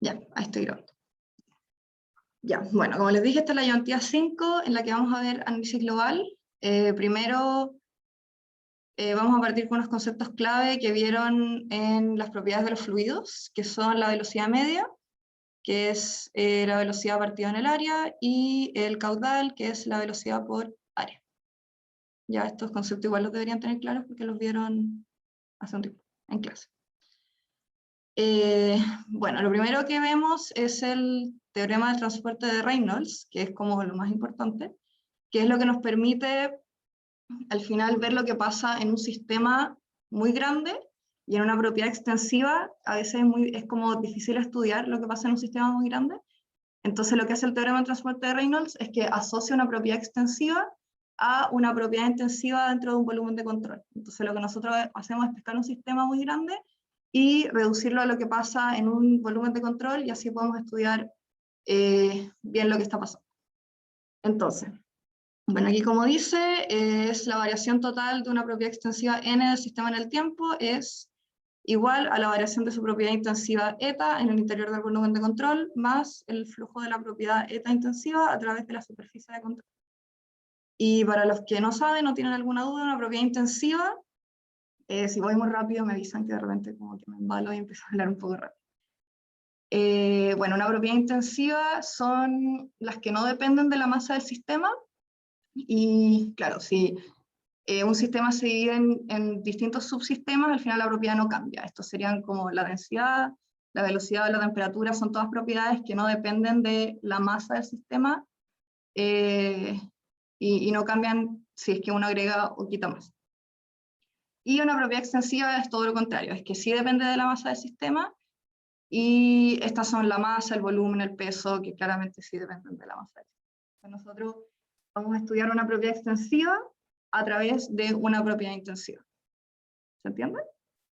Ya, ahí estoy grabando. Ya, bueno, como les dije, esta es la ayudantía 5, en la que vamos a ver análisis global. Primero, vamos a partir con unos conceptos clave que vieron en las propiedades de los fluidos, que son la velocidad media, que es la velocidad partida en el área, y el caudal, que es la velocidad por área. Ya estos conceptos igual los deberían tener claros porque los vieron hace un tiempo en clase. Bueno, lo primero que vemos es el teorema del transporte de Reynolds, que es como lo más importante, que es lo que nos permite al final ver lo que pasa en un sistema muy grande y en una propiedad extensiva. A veces es como difícil estudiar lo que pasa en un sistema muy grande. Entonces lo que hace el teorema del transporte de Reynolds es que asocia una propiedad extensiva a una propiedad intensiva dentro de un volumen de control. Entonces lo que nosotros hacemos es pescar un sistema muy grande y reducirlo a lo que pasa en un volumen de control, y así podemos estudiar bien lo que está pasando. Entonces, bueno, aquí como dice, es la variación total de una propiedad extensiva n del sistema en el tiempo es igual a la variación de su propiedad intensiva eta en el interior del volumen de control, más el flujo de la propiedad eta intensiva a través de la superficie de control. Y para los que no saben o tienen alguna duda, una propiedad intensiva, si voy muy rápido me avisan que de repente como que me embalo y empiezo a hablar un poco rápido. Bueno, una propiedad intensiva son las que no dependen de la masa del sistema, y claro, si un sistema se divide en distintos subsistemas, al final la propiedad no cambia. Estos serían como la densidad, la velocidad o la temperatura, son todas propiedades que no dependen de la masa del sistema y no cambian si es que uno agrega o quita masa. Y una propiedad extensiva es todo lo contrario, es que sí depende de la masa del sistema, y estas son la masa, el volumen, el peso, que claramente sí dependen de la masa del sistema. Entonces nosotros vamos a estudiar una propiedad extensiva a través de una propiedad intensiva. ¿Se entiende?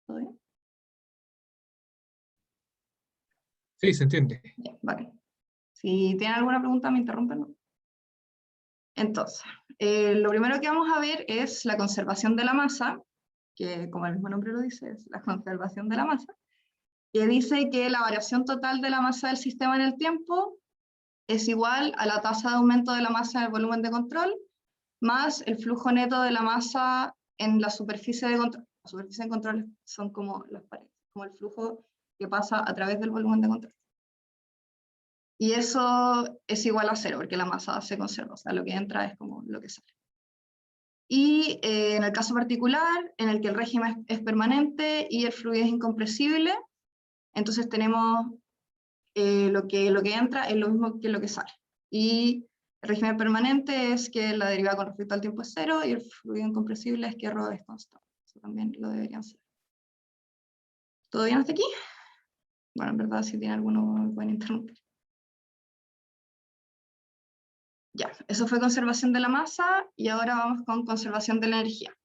¿Todo bien? Sí, se entiende. Bien, vale. Si tienen alguna pregunta, me interrumpen, ¿no? Entonces, lo primero que vamos a ver es la conservación de la masa, que como el mismo nombre lo dice, es la conservación de la masa, que dice que la variación total de la masa del sistema en el tiempo es igual a la tasa de aumento de la masa en el volumen de control, más el flujo neto de la masa en la superficie de control. La superficie de control son como las paredes, como el flujo que pasa a través del volumen de control. Y eso es igual a 0, porque la masa se conserva, o sea, lo que entra es como lo que sale. Y en el caso particular, en el que el régimen es permanente y el fluido es incompresible, entonces tenemos lo que entra es lo mismo que lo que sale. Y el régimen permanente es que la derivada con respecto al tiempo es 0, y el fluido incompresible es que ρ es constante. Eso también lo deberían saber. ¿Todo bien hasta aquí? Bueno, en verdad, si tiene alguno, me pueden interrumpir. Ya, eso fue conservación de la masa, y ahora vamos con conservación de la energía.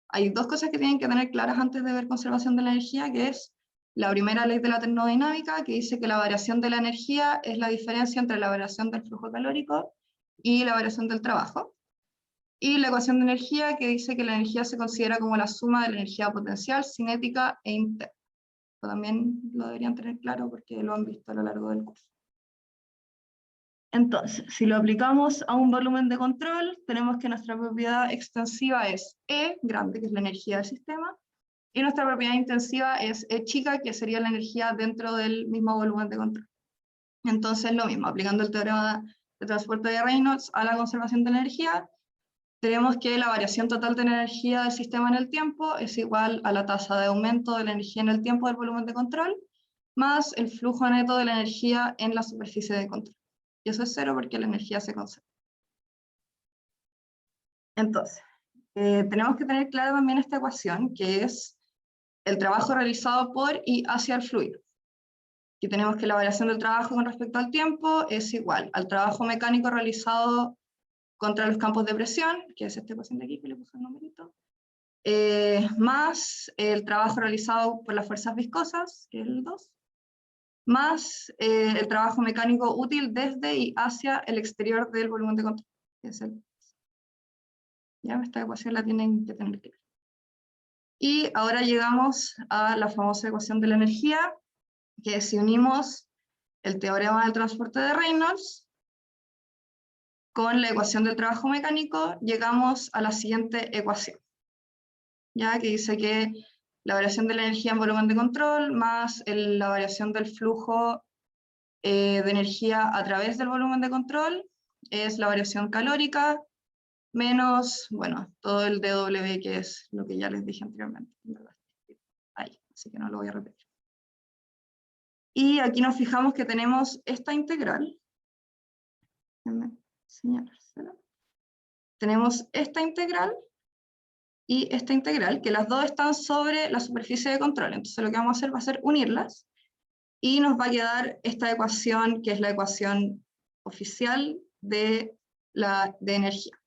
Hay dos cosas que tienen que tener claras antes de ver conservación de la energía, que es la primera ley de la termodinámica, que dice que la variación de la energía es la diferencia entre la variación del flujo calórico y la variación del trabajo. Y la ecuación de energía, que dice que la energía se considera como la suma de la energía potencial, cinética e interna. Esto también lo deberían tener claro porque lo han visto a lo largo del curso. Entonces, si lo aplicamos a un volumen de control, tenemos que nuestra propiedad extensiva es E, grande, que es la energía del sistema, y nuestra propiedad intensiva es E chica, que sería la energía dentro del mismo volumen de control. Entonces, lo mismo, aplicando el teorema de transporte de Reynolds a la conservación de la energía, tenemos que la variación total de la energía del sistema en el tiempo es igual a la tasa de aumento de la energía en el tiempo del volumen de control, más el flujo neto de la energía en la superficie de control. Y eso es 0 porque la energía se conserva. Entonces, tenemos que tener clara también esta ecuación, que es el trabajo realizado por y hacia el fluido. Aquí tenemos que la variación del trabajo con respecto al tiempo es igual al trabajo mecánico realizado contra los campos de presión, que es este ecuación de aquí que le puse el numerito, más el trabajo realizado por las fuerzas viscosas, que es el 2, más el trabajo mecánico útil desde y hacia el exterior del volumen de control, que es el 3. Ya, esta ecuación la tienen que tener clara. Y ahora llegamos a la famosa ecuación de la energía, que si unimos el teorema del transporte de Reynolds, con la ecuación del trabajo mecánico, llegamos a la siguiente ecuación, ¿ya? Que dice que la variación de la energía en volumen de control más la variación del flujo de energía a través del volumen de control es la variación calórica menos, bueno, todo el dW, que es lo que ya les dije anteriormente, ¿verdad? Ahí, así que no lo voy a repetir. Y aquí nos fijamos que tenemos esta integral. Déjenme señalársela. Tenemos esta integral y esta integral, que las dos están sobre la superficie de control. Entonces lo que vamos a hacer va a ser unirlas, y nos va a quedar esta ecuación, que es la ecuación oficial de energía,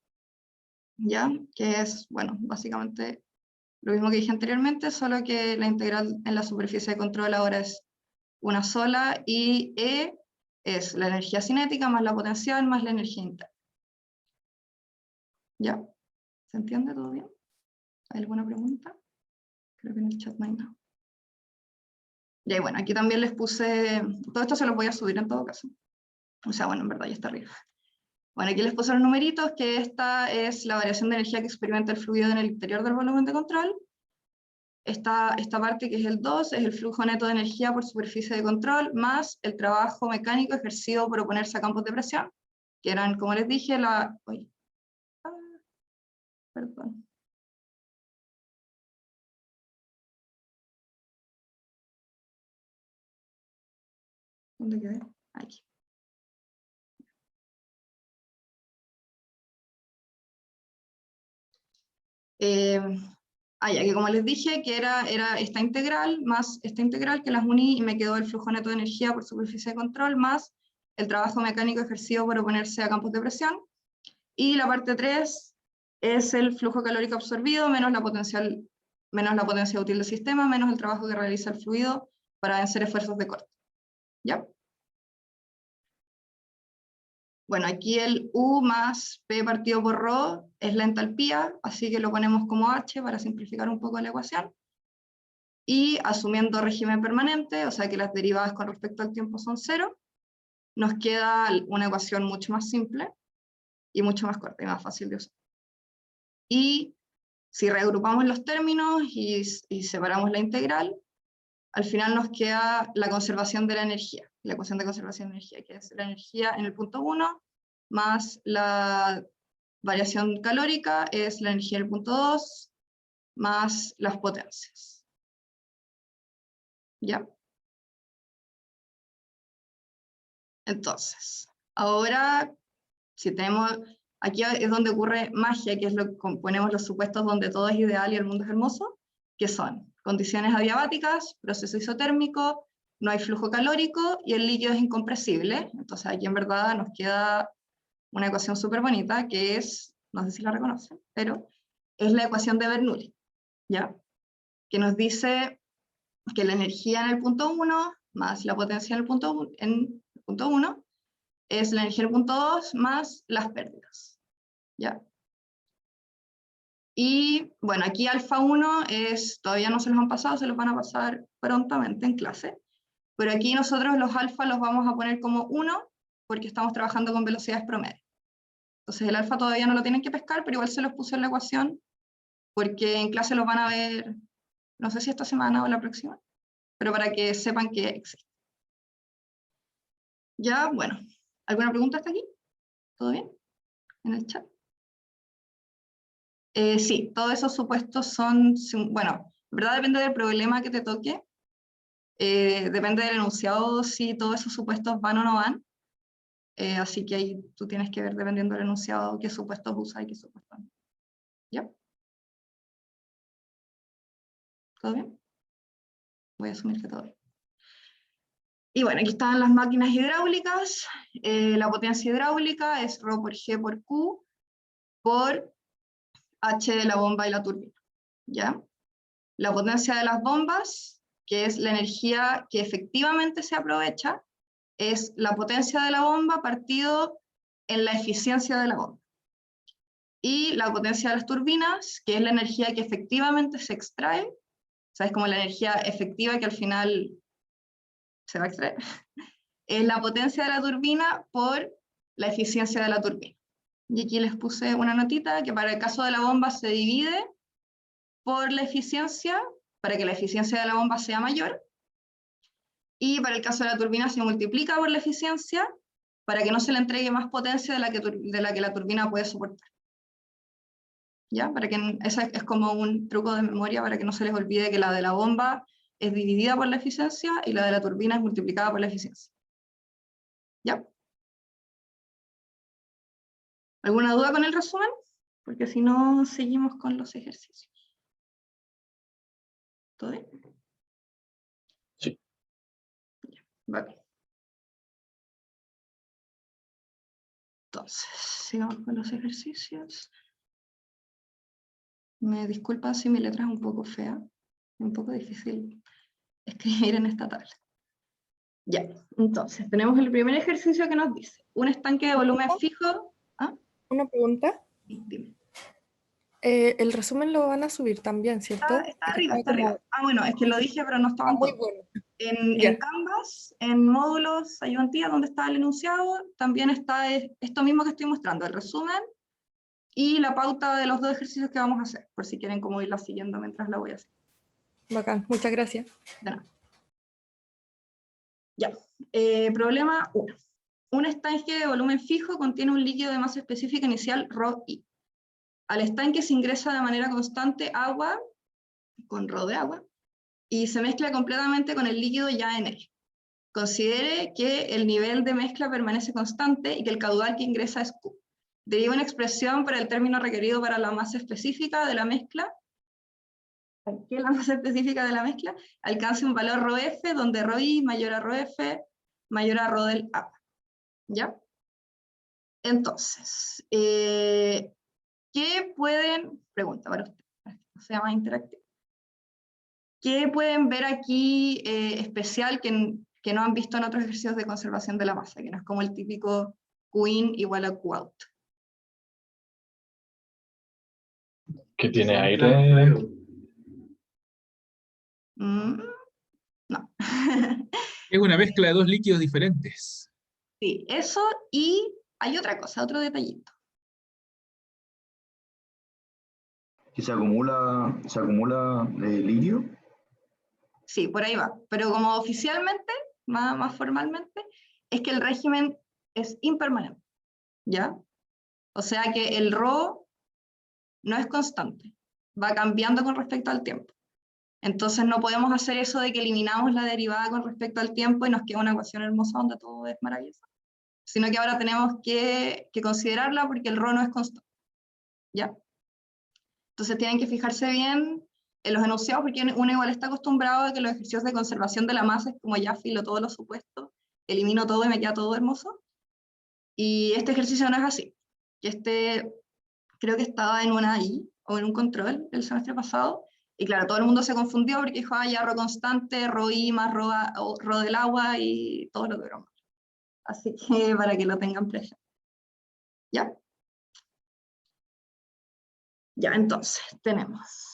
¿ya? Que es, bueno, básicamente lo mismo que dije anteriormente, solo que la integral en la superficie de control ahora es una sola, y E es la energía cinética más la potencial más la energía interna. ¿Ya? ¿Se entiende todo bien? ¿Hay alguna pregunta? Creo que en el chat no hay nada. Ya, y bueno, aquí también les puse, todo esto se lo voy a subir en todo caso. O sea, bueno, en verdad ya está arriba. Bueno, aquí les puse los numeritos, que esta es la variación de energía que experimenta el fluido en el interior del volumen de control. Esta parte, que es el 2, es el flujo neto de energía por superficie de control, más el trabajo mecánico ejercido por oponerse a campos de presión, que eran, como les dije, perdón. ¿Dónde quedé? Aquí. Ya que como les dije, que era esta integral, más esta integral, que las uní y me quedó el flujo neto de energía por superficie de control, más el trabajo mecánico ejercido por oponerse a campos de presión. Y la parte 3 es el flujo calórico absorbido menos la potencia útil del sistema, menos el trabajo que realiza el fluido para vencer esfuerzos de corte. ¿Ya? Bueno, aquí el U más P partido por ρ es la entalpía, así que lo ponemos como H para simplificar un poco la ecuación. Y asumiendo régimen permanente, o sea que las derivadas con respecto al tiempo son 0, nos queda una ecuación mucho más simple y mucho más corta y más fácil de usar. Y si reagrupamos los términos y separamos la integral, al final nos queda la conservación de la energía, la ecuación de conservación de energía, que es la energía en el punto 1 más la variación calórica, es la energía en el punto 2 más las potencias. ¿Ya? Entonces, ahora, si tenemos, aquí es donde ocurre magia, que es lo que ponemos los supuestos donde todo es ideal y el mundo es hermoso, que son condiciones adiabáticas, proceso isotérmico, no hay flujo calórico y el líquido es incompresible. Entonces aquí en verdad nos queda una ecuación súper bonita, que es, no sé si la reconocen, pero es la ecuación de Bernoulli, ¿ya? Que nos dice que la energía en el punto 1 más la potencia en el punto 1 es la energía en el punto 2 más las pérdidas, ¿ya? Y bueno, aquí alfa 1 todavía no se los han pasado, se los van a pasar prontamente en clase, pero aquí nosotros los alfa los vamos a poner como 1 porque estamos trabajando con velocidades promedio. Entonces el alfa todavía no lo tienen que pescar, pero igual se los puse en la ecuación porque en clase los van a ver, no sé si esta semana o la próxima, pero para que sepan que existe. Ya, bueno, ¿alguna pregunta hasta aquí? ¿Todo bien? ¿En el chat? Sí, todos esos supuestos son, bueno, en verdad depende del problema que te toque, depende del enunciado si todos esos supuestos van o no van, así que ahí tú tienes que ver, dependiendo del enunciado, qué supuestos usa y qué supuestos no. ¿Ya? ¿Todo bien? Voy a asumir que todo bien. Y bueno, aquí están las máquinas hidráulicas. La potencia hidráulica es ρ por G por Q por H de la bomba y la turbina, ¿ya? La potencia de las bombas, que es la energía que efectivamente se aprovecha, es la potencia de la bomba partido en la eficiencia de la bomba. Y la potencia de las turbinas, que es la energía que efectivamente se extrae, o sea, es como la energía efectiva que al final se va a extraer, es la potencia de la turbina por la eficiencia de la turbina. Y aquí les puse una notita que para el caso de la bomba se divide por la eficiencia, para que la eficiencia de la bomba sea mayor, y para el caso de la turbina se multiplica por la eficiencia para que no se le entregue más potencia de la que la turbina puede soportar. ¿Ya? Ese es como un truco de memoria para que no se les olvide que la de la bomba es dividida por la eficiencia y la de la turbina es multiplicada por la eficiencia. ¿Ya? ¿Alguna duda con el resumen? Porque si no, seguimos con los ejercicios. ¿Todo bien? Sí. Vale. Entonces, sigamos con los ejercicios. Me disculpan si mi letra es un poco fea, es un poco difícil escribir en esta tabla. Ya, entonces, tenemos el primer ejercicio que nos dice, un estanque de volumen fijo. ¿Ah? Una pregunta. Dime. El resumen lo van a subir también, ¿cierto? Está arriba, está arriba. Bueno, es que lo dije, pero no estaba en Muy todo. bueno. En Canvas, en módulos ayudantías, donde está el enunciado, también está esto mismo que estoy mostrando, el resumen y la pauta de los dos ejercicios que vamos a hacer, por si quieren como irla siguiendo mientras la voy a hacer. Bacán, muchas gracias. De nada. Ya, problema 1. Un estanque de volumen fijo contiene un líquido de masa específica inicial ρI. Al estanque se ingresa de manera constante agua, con ρ de agua, y se mezcla completamente con el líquido ya en él. Considere que el nivel de mezcla permanece constante y que el caudal que ingresa es Q. Deriva una expresión para el término requerido para la masa específica de la mezcla, que la masa específica de la mezcla alcance un valor ρF, donde ρI mayor a ρF mayor a ρ del agua. ¿Ya? Entonces, ¿qué pueden, pregunta para ustedes, para que sea más interactivo, qué pueden ver aquí especial que no han visto en otros ejercicios de conservación de la masa, que no es como el típico Qin igual a Qout? Que tiene aire. No. Es una mezcla de dos líquidos diferentes. Sí, eso, y hay otra cosa, otro detallito. ¿Que se acumula líquido? Sí, por ahí va. Pero como oficialmente, más formalmente, es que el régimen es impermanente, ¿ya? O sea que el ρ no es constante, va cambiando con respecto al tiempo. Entonces no podemos hacer eso de que eliminamos la derivada con respecto al tiempo y nos queda una ecuación hermosa donde todo es maravilloso, sino que ahora tenemos que considerarla porque el ρ no es constante, ¿ya? Entonces tienen que fijarse bien en los enunciados, porque uno igual está acostumbrado a que los ejercicios de conservación de la masa es como ya filo todos los supuestos, elimino todo y me queda todo hermoso. Y este ejercicio no es así. Que creo que estaba en una I, o en un control el semestre pasado, y claro, todo el mundo se confundió porque dijo, ya ρ constante, ρI más ρ del agua, y todo lo tuvieron mal. Así que para que lo tengan presente. ¿Ya? Ya, entonces, tenemos...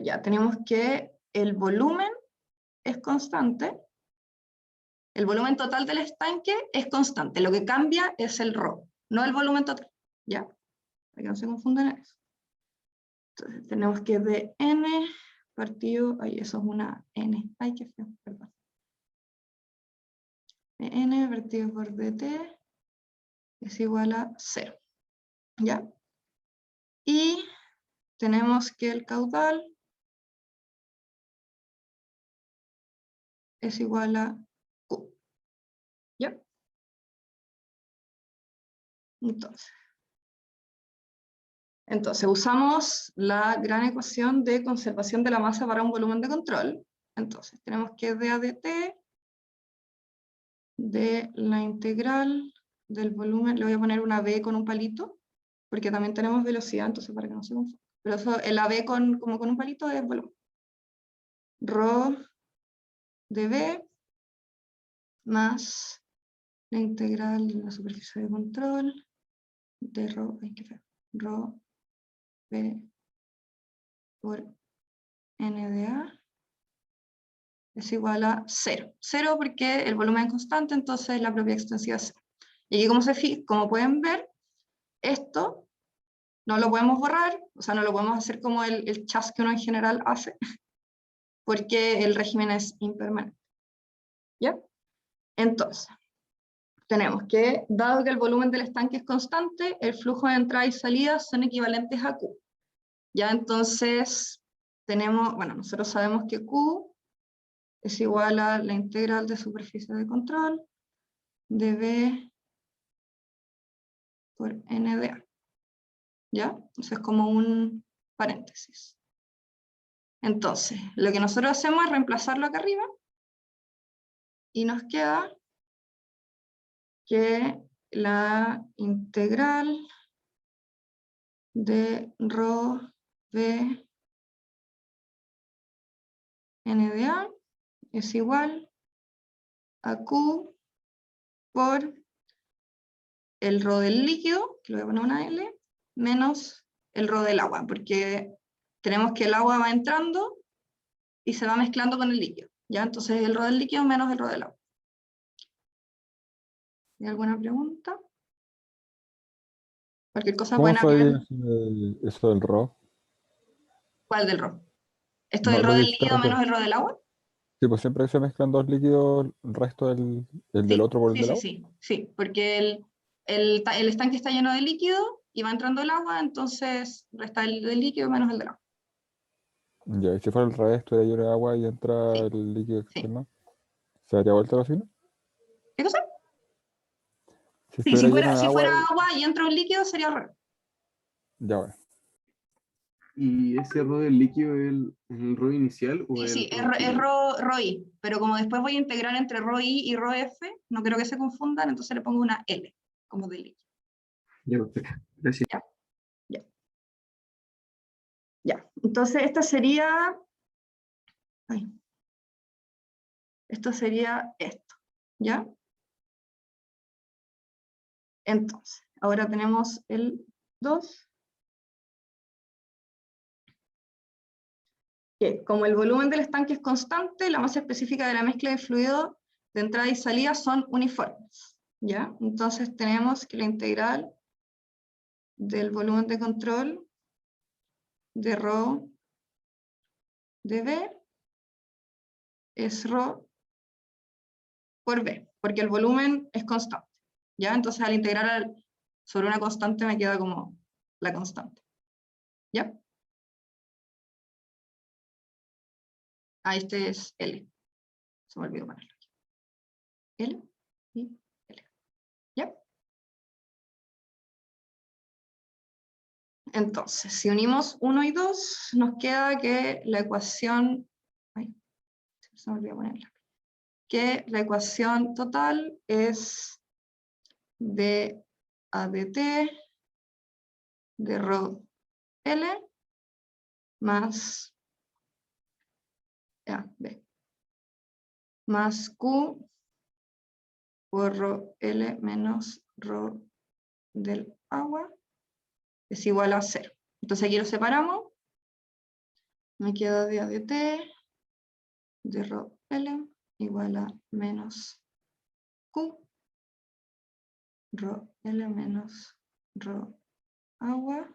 ya tenemos que el volumen es constante, el volumen total del estanque es constante, lo que cambia es el ρ, no el volumen total, ¿ya? Para que no se confundan en eso. Entonces tenemos que dn partido, ay, eso es una n, ay, qué feo, perdón. dn partido por dt es igual a 0, ¿ya? Y tenemos que el caudal es igual a Q, ¿ya? Entonces usamos la gran ecuación de conservación de la masa para un volumen de control. Entonces tenemos que d a dt de la integral del volumen, le voy a poner una b con un palito, porque también tenemos velocidad, entonces para que no se confunda. Pero eso, la b como con un palito es volumen. Rho de b más la integral de la superficie de control de rho, ay, qué feo, rho b por n de A es igual a 0. 0 porque el volumen es constante, entonces la propiedad extensiva es 0. Y aquí como pueden ver, esto no lo podemos borrar, o sea, no lo podemos hacer como el chas que uno en general hace, porque el régimen es impermanente. ¿Ya? Entonces, tenemos que, dado que el volumen del estanque es constante, el flujo de entrada y salida son equivalentes a Q. Ya, entonces, nosotros sabemos que Q es igual a la integral de superficie de control de B por N de A. ¿Ya? Entonces es como un paréntesis. Entonces, lo que nosotros hacemos es reemplazarlo acá arriba y nos queda que la integral de rho B N de A es igual a Q por el rho del líquido, que le voy a poner una L, menos el rho del agua, porque tenemos que el agua va entrando y se va mezclando con el líquido, ¿ya? Entonces el rho del líquido menos el rho del agua. ¿Hay alguna pregunta? Cualquier cosa ¿Cómo buena ver. fue eso del RO? ¿Cuál del rho? ¿Esto No, del lo rho que del hiciste líquido recién. menos el rho del agua? Sí, pues siempre que se mezclan dos líquidos, el resto el del otro por el del agua. Sí, porque el estanque está lleno de líquido y va entrando el agua, entonces resta el del líquido menos el del agua. Ya, y si fuera al revés, tú lleno de agua y entra Sí, el líquido sí. externo, ¿se daría vuelta la cocina? ¿Qué cosa? Si Sí, estuviera lleno de si agua, fuera agua y entra un líquido sería al revés. ya bueno. ¿Y ese RO del líquido es el RO inicial o Sí, el RO es final? rho I, pero como después voy a integrar entre rho I y rho F, no creo que se confundan, entonces le pongo una L, como de líquido. Ya, perfecto. Gracias. Ya, entonces esto sería esto, ¿ya? Entonces, ahora tenemos el 2, que como el volumen del estanque es constante, la masa específica de la mezcla de fluido de entrada y salida son uniformes, ¿ya? Entonces tenemos que la integral del volumen de control de rho de B es rho por B, porque el volumen es constante, ¿ya? Entonces al integrar sobre una constante me queda como la constante, ¿ya? Este es L, se me olvidó ponerlo aquí. L y L, ¿ya? Entonces, si unimos 1 y 2, nos queda que la ecuación, se me olvidó ponerla, que la ecuación total es de A de T de rho L más B, más Q por rho L menos rho del agua es igual a 0. Entonces aquí lo separamos, me queda de A de T de rho L igual a menos Q rho L menos rho agua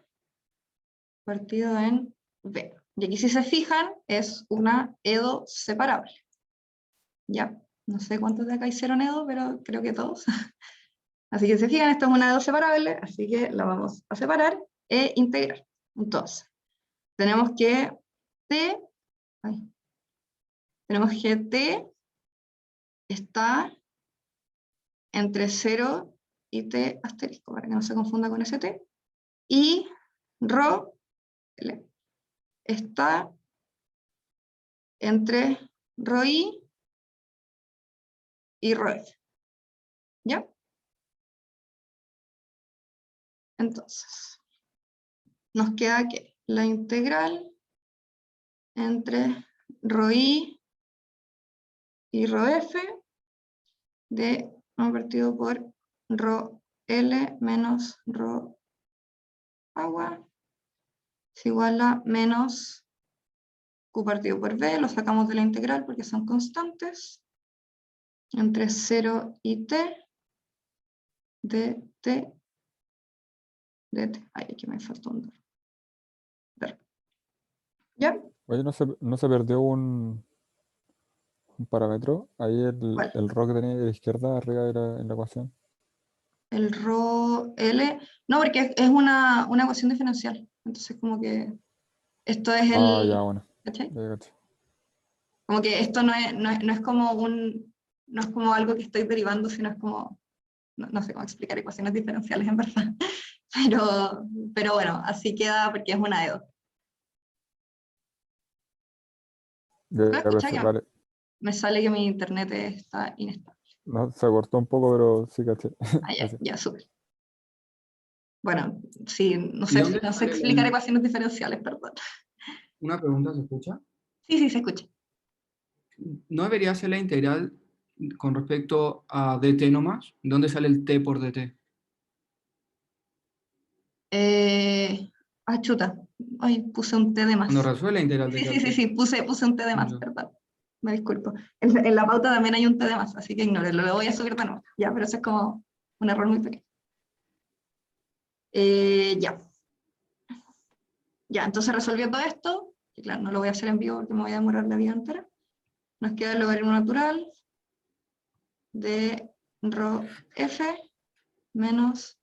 partido en B. Y aquí si se fijan es una EDO separable. Ya, no sé cuántos de acá hicieron EDO, pero creo que todos. Así que se fijan, esto es una EDO separable, así que la vamos a separar e integrar. Entonces, tenemos que T está entre 0 y T asterisco, para que no se confunda con ese T. Y rho L está entre rho I y rho F. ¿Ya? Entonces, nos queda que la integral entre rho I y rho F de 1 partido por rho L menos rho agua es igual a menos Q partido por B, lo sacamos de la integral porque son constantes, entre 0 y t, dt, dt. Ay, aquí me faltó un der. ¿Ya? Oye, ¿no se perdió un parámetro? Ahí ¿Cuál? el rho que tenía a la izquierda arriba en la ecuación. El rho L, no, porque es una ecuación diferencial, entonces como que esto es Ah, el, ya, bueno. ¿cachai? Ya, cacho. Como que esto no es como no es como algo que estoy derivando, sino es como, no sé cómo explicar ecuaciones diferenciales en verdad, pero bueno, así queda porque es una de dos. Ya, ¿Lo ya, escuchas? perfecto, Ya. vale. Me sale que mi internet está inestable. No, se cortó un poco, pero sí, caché. Ah, ya, Gracias. ya, súper. Bueno, sí, no ¿Y sé, dónde no sé sale explicar ecuaciones diferenciales, perdón. una pregunta, ¿se escucha? Sí, sí, se escucha. ¿No debería ser la integral con respecto a dt nomás? ¿Dónde sale el t por dt? Chuta. Ay, puse un T de Cuando más. resuelve la integral de Sí, qué sí, al sí, t. sí, puse un T de más, Ya. perdón. Me disculpo. En la pauta también hay un T de más, así que ignórelo, lo voy a subir de nuevo. Ya, pero eso es como un error muy pequeño. Ya. Ya, entonces resolviendo esto, que claro, no lo voy a hacer en vivo porque me voy a demorar la vida entera. Nos queda el logaritmo natural de rho f menos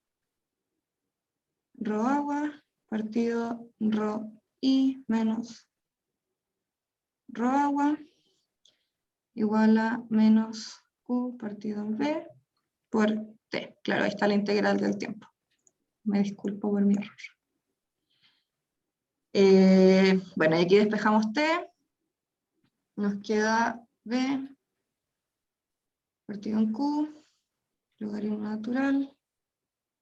rho agua partido rho i menos rho agua igual a menos q partido en b por t. Claro, ahí está la integral del tiempo. Me disculpo por mi error. Bueno, y aquí despejamos t. Nos queda b partido en q, logaritmo natural.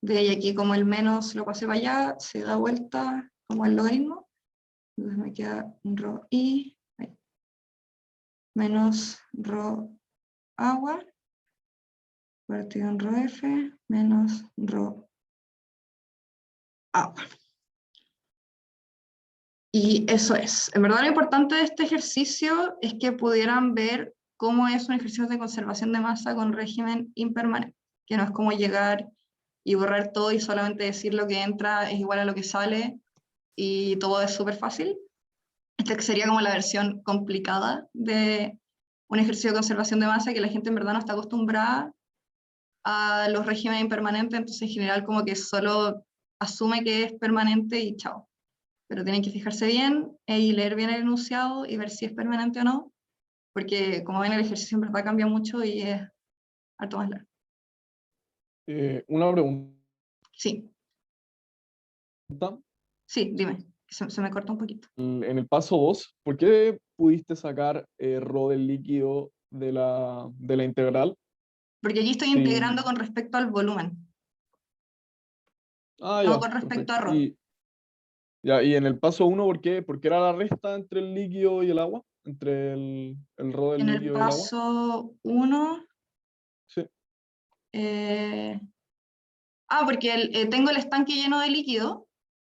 De ahí aquí como el menos lo pasé para allá, se da vuelta como el logaritmo. Entonces me queda rho i menos rho agua partido en rho f menos rho agua. Y eso es. En verdad lo importante de este ejercicio es que pudieran ver cómo es un ejercicio de conservación de masa con régimen impermanente, que no es como llegar y borrar todo y solamente decir lo que entra es igual a lo que sale y todo es súper fácil. Esta sería como la versión complicada de un ejercicio de conservación de masa que la gente en verdad no está acostumbrada a los regímenes impermanentes, entonces en general como que solo asume que es permanente y chao. Pero tienen que fijarse bien y leer bien el enunciado y ver si es permanente o no, porque como ven el ejercicio en verdad cambia mucho y es harto más largo. Una pregunta. Sí, sí, dime, se me corta un poquito. En el paso 2, ¿por qué pudiste sacar rho del líquido de la integral? Porque aquí estoy integrando con respecto al volumen, Ah, no ya, con respecto a perfecto. ρ. Y en el paso 1, ¿por qué? ¿Por qué era la resta entre el líquido y el agua? Entre el rho del En el líquido y el agua. paso 1, Sí. Porque tengo el estanque lleno de líquido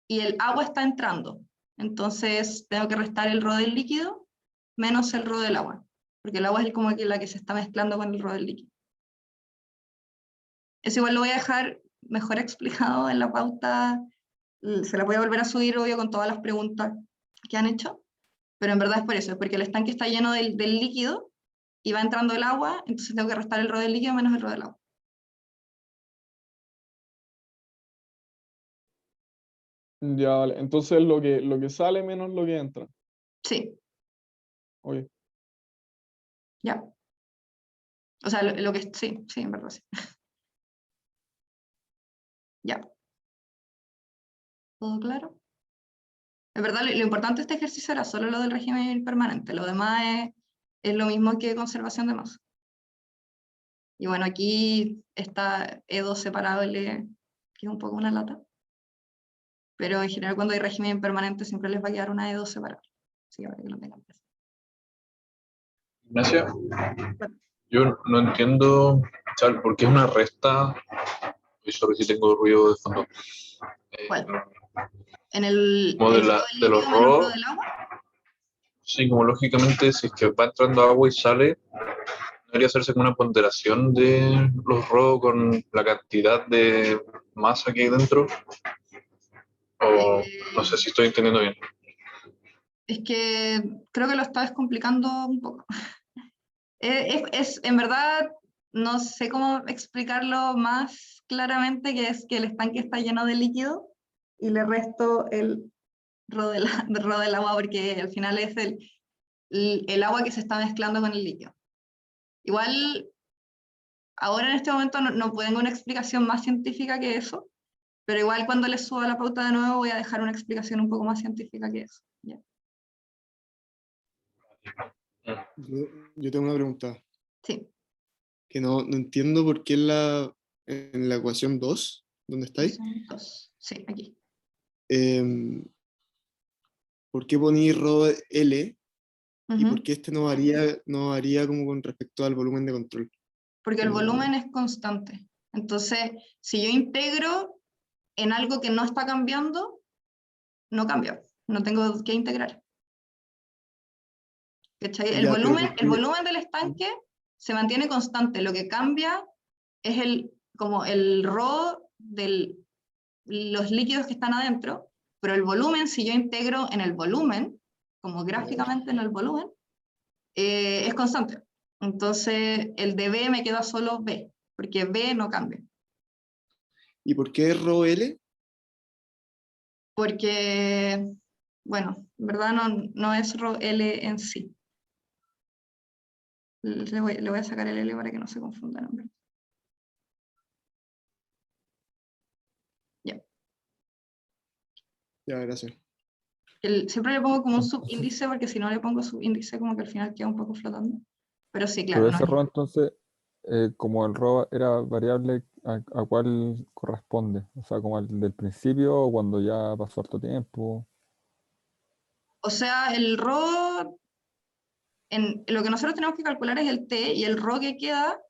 y el agua está entrando. Entonces tengo que restar el rho del líquido menos el rho del agua, porque el agua es como que la que se está mezclando con el rho del líquido. Eso igual lo voy a dejar mejor explicado en la pauta, se la voy a volver a subir, obvio, con todas las preguntas que han hecho, pero en verdad es por eso, es porque el estanque está lleno del líquido y va entrando el agua, entonces tengo que restar el rho del líquido menos el rho del agua. Ya, vale. Entonces lo que sale menos lo que entra. Sí, Oye. ya. O sea, lo que sí, en verdad sí. Ya. ¿Todo claro? En verdad, lo importante de este ejercicio era solo lo del régimen permanente, lo demás es lo mismo que conservación de masa. Y bueno, aquí está E2 separable, que es un poco una lata. Pero en general cuando hay régimen permanente siempre les va a quedar una E2 separable. Así que para que lo tengan presente. Ignacia, yo no entiendo, ¿sabes? ¿Por qué es una resta? Y sorry si tengo ruido de fondo. ¿Cuál? ¿En el Como rho del de los líquido menos rho RO, del agua? Sí, como lógicamente, si es que va entrando agua y sale, debería hacerse como una ponderación de los RO con la cantidad de masa que hay dentro. O no sé si estoy entendiendo bien. Es que creo que lo estás complicando un poco. En verdad, no sé cómo explicarlo más claramente, que es que el estanque está lleno de líquido y le resto el ro ro del agua, porque al final es el agua que se está mezclando con el líquido. Igual, ahora en este momento no tengo una explicación más científica que eso, pero igual cuando le suba la pauta de nuevo voy a dejar una explicación un poco más científica que eso. ¿Ya? Yo tengo una pregunta, Sí. que no entiendo por qué en la ecuación 2, ¿dónde estáis? Son dos. Sí, aquí. ¿Por qué poní rho L y por Ujú. qué este no varía como con respecto al volumen de control? Porque el volumen es constante. Entonces, si yo integro en algo que no está cambiando, no cambia. No tengo que integrar. ¿Cachai? El Ya, pero ¿por el qué? volumen del estanque se mantiene constante. Lo que cambia es como el rho de los líquidos que están adentro, pero el volumen, si yo integro en el volumen, como gráficamente en el volumen, es constante. Entonces, el de B me queda solo B, porque B no cambia. ¿Y por qué rho L? Porque, bueno, en verdad no es rho L en sí. Le voy a sacar el L para que no se confundan. ¿No? Ya. Ya, gracias. Siempre le pongo como un subíndice, porque si no le pongo subíndice, como que al final queda un poco flotando. Pero sí, claro, Pero no ese es. RO entonces, como el RO era variable, ¿a cuál corresponde? O sea, como al del principio o cuando ya pasó harto tiempo. O sea, el rho, lo que nosotros tenemos que calcular es el T, y el rho que queda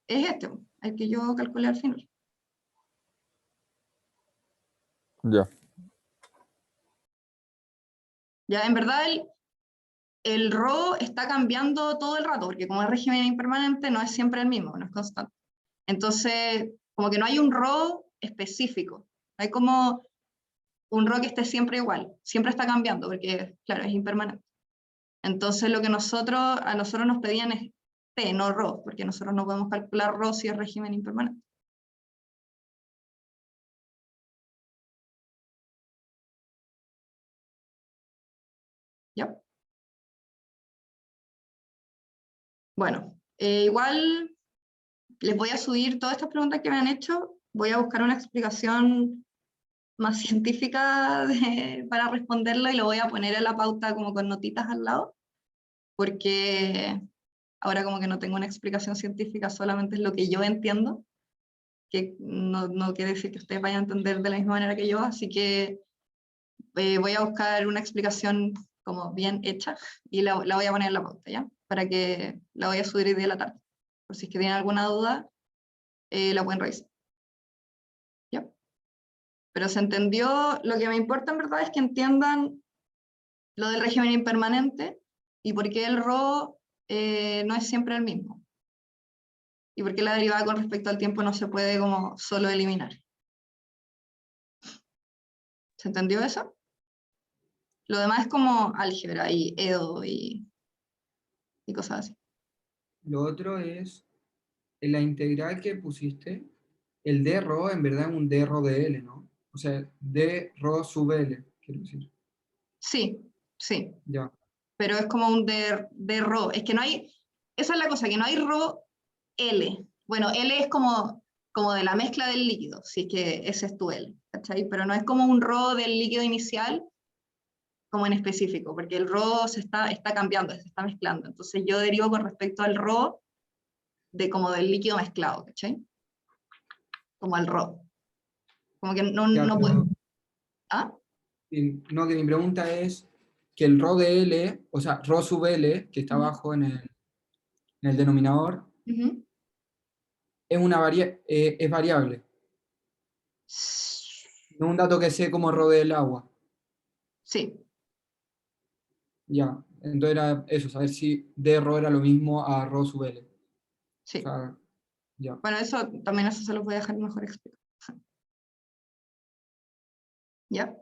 es este, el que yo calculé al final. Ya. Ya, en verdad, el rho está cambiando todo el rato, porque como es régimen impermanente, no es siempre el mismo, no es constante. Entonces, como que no hay un rho específico, no hay como un rho que esté siempre igual, siempre está cambiando, porque, claro, es impermanente. Entonces, lo que a nosotros nos pedían es T, no rho, porque nosotros no podemos calcular rho si es régimen impermanente. ¿Ya? Bueno, igual les voy a subir todas estas preguntas que me han hecho, voy a buscar una explicación más científica para responderlo, y lo voy a poner en la pauta como con notitas al lado, porque ahora como que no tengo una explicación científica, solamente es lo que yo entiendo, que no quiere decir que ustedes vayan a entender de la misma manera que yo, así que voy a buscar una explicación como bien hecha y la voy a poner en la pauta, ¿ya? Para que la voy a subir hoy día de la tarde. Por si es que tienen alguna duda, la pueden revisar. ¿Ya? Pero se entendió, lo que me importa en verdad es que entiendan lo del régimen impermanente y por qué el rho no es siempre el mismo. Y por qué la derivada con respecto al tiempo no se puede como solo eliminar. ¿Se entendió eso? Lo demás es como álgebra y Edo y cosas así. Lo otro es, en la integral que pusiste, el d rho en verdad es un d rho de L, ¿no? O sea, d rho sub L, quiero decir. Sí, sí. Ya. Pero es como un de rho. Es que no hay, esa es la cosa, que no hay rho L. Bueno, L es como de la mezcla del líquido, si es que ese es tu L, ¿cachai? Pero no es como un rho del líquido inicial, como en específico, porque el rho está cambiando, se está mezclando. Entonces yo derivo con respecto al rho como del líquido mezclado, ¿cachai? Como al rho. Como que Ya, no puedo. ¿Ah? no, que mi pregunta es que el rho de L, o sea, rho sub L, que está abajo en el denominador, Ujú. es variable. No un dato que sé como rho del agua. Sí. Ya, Entonces era eso, saber si D rho era lo mismo a rho sub L. Sí. O sea, ya. Bueno, eso también eso se lo voy a dejar mejor explicado. ¿Ya?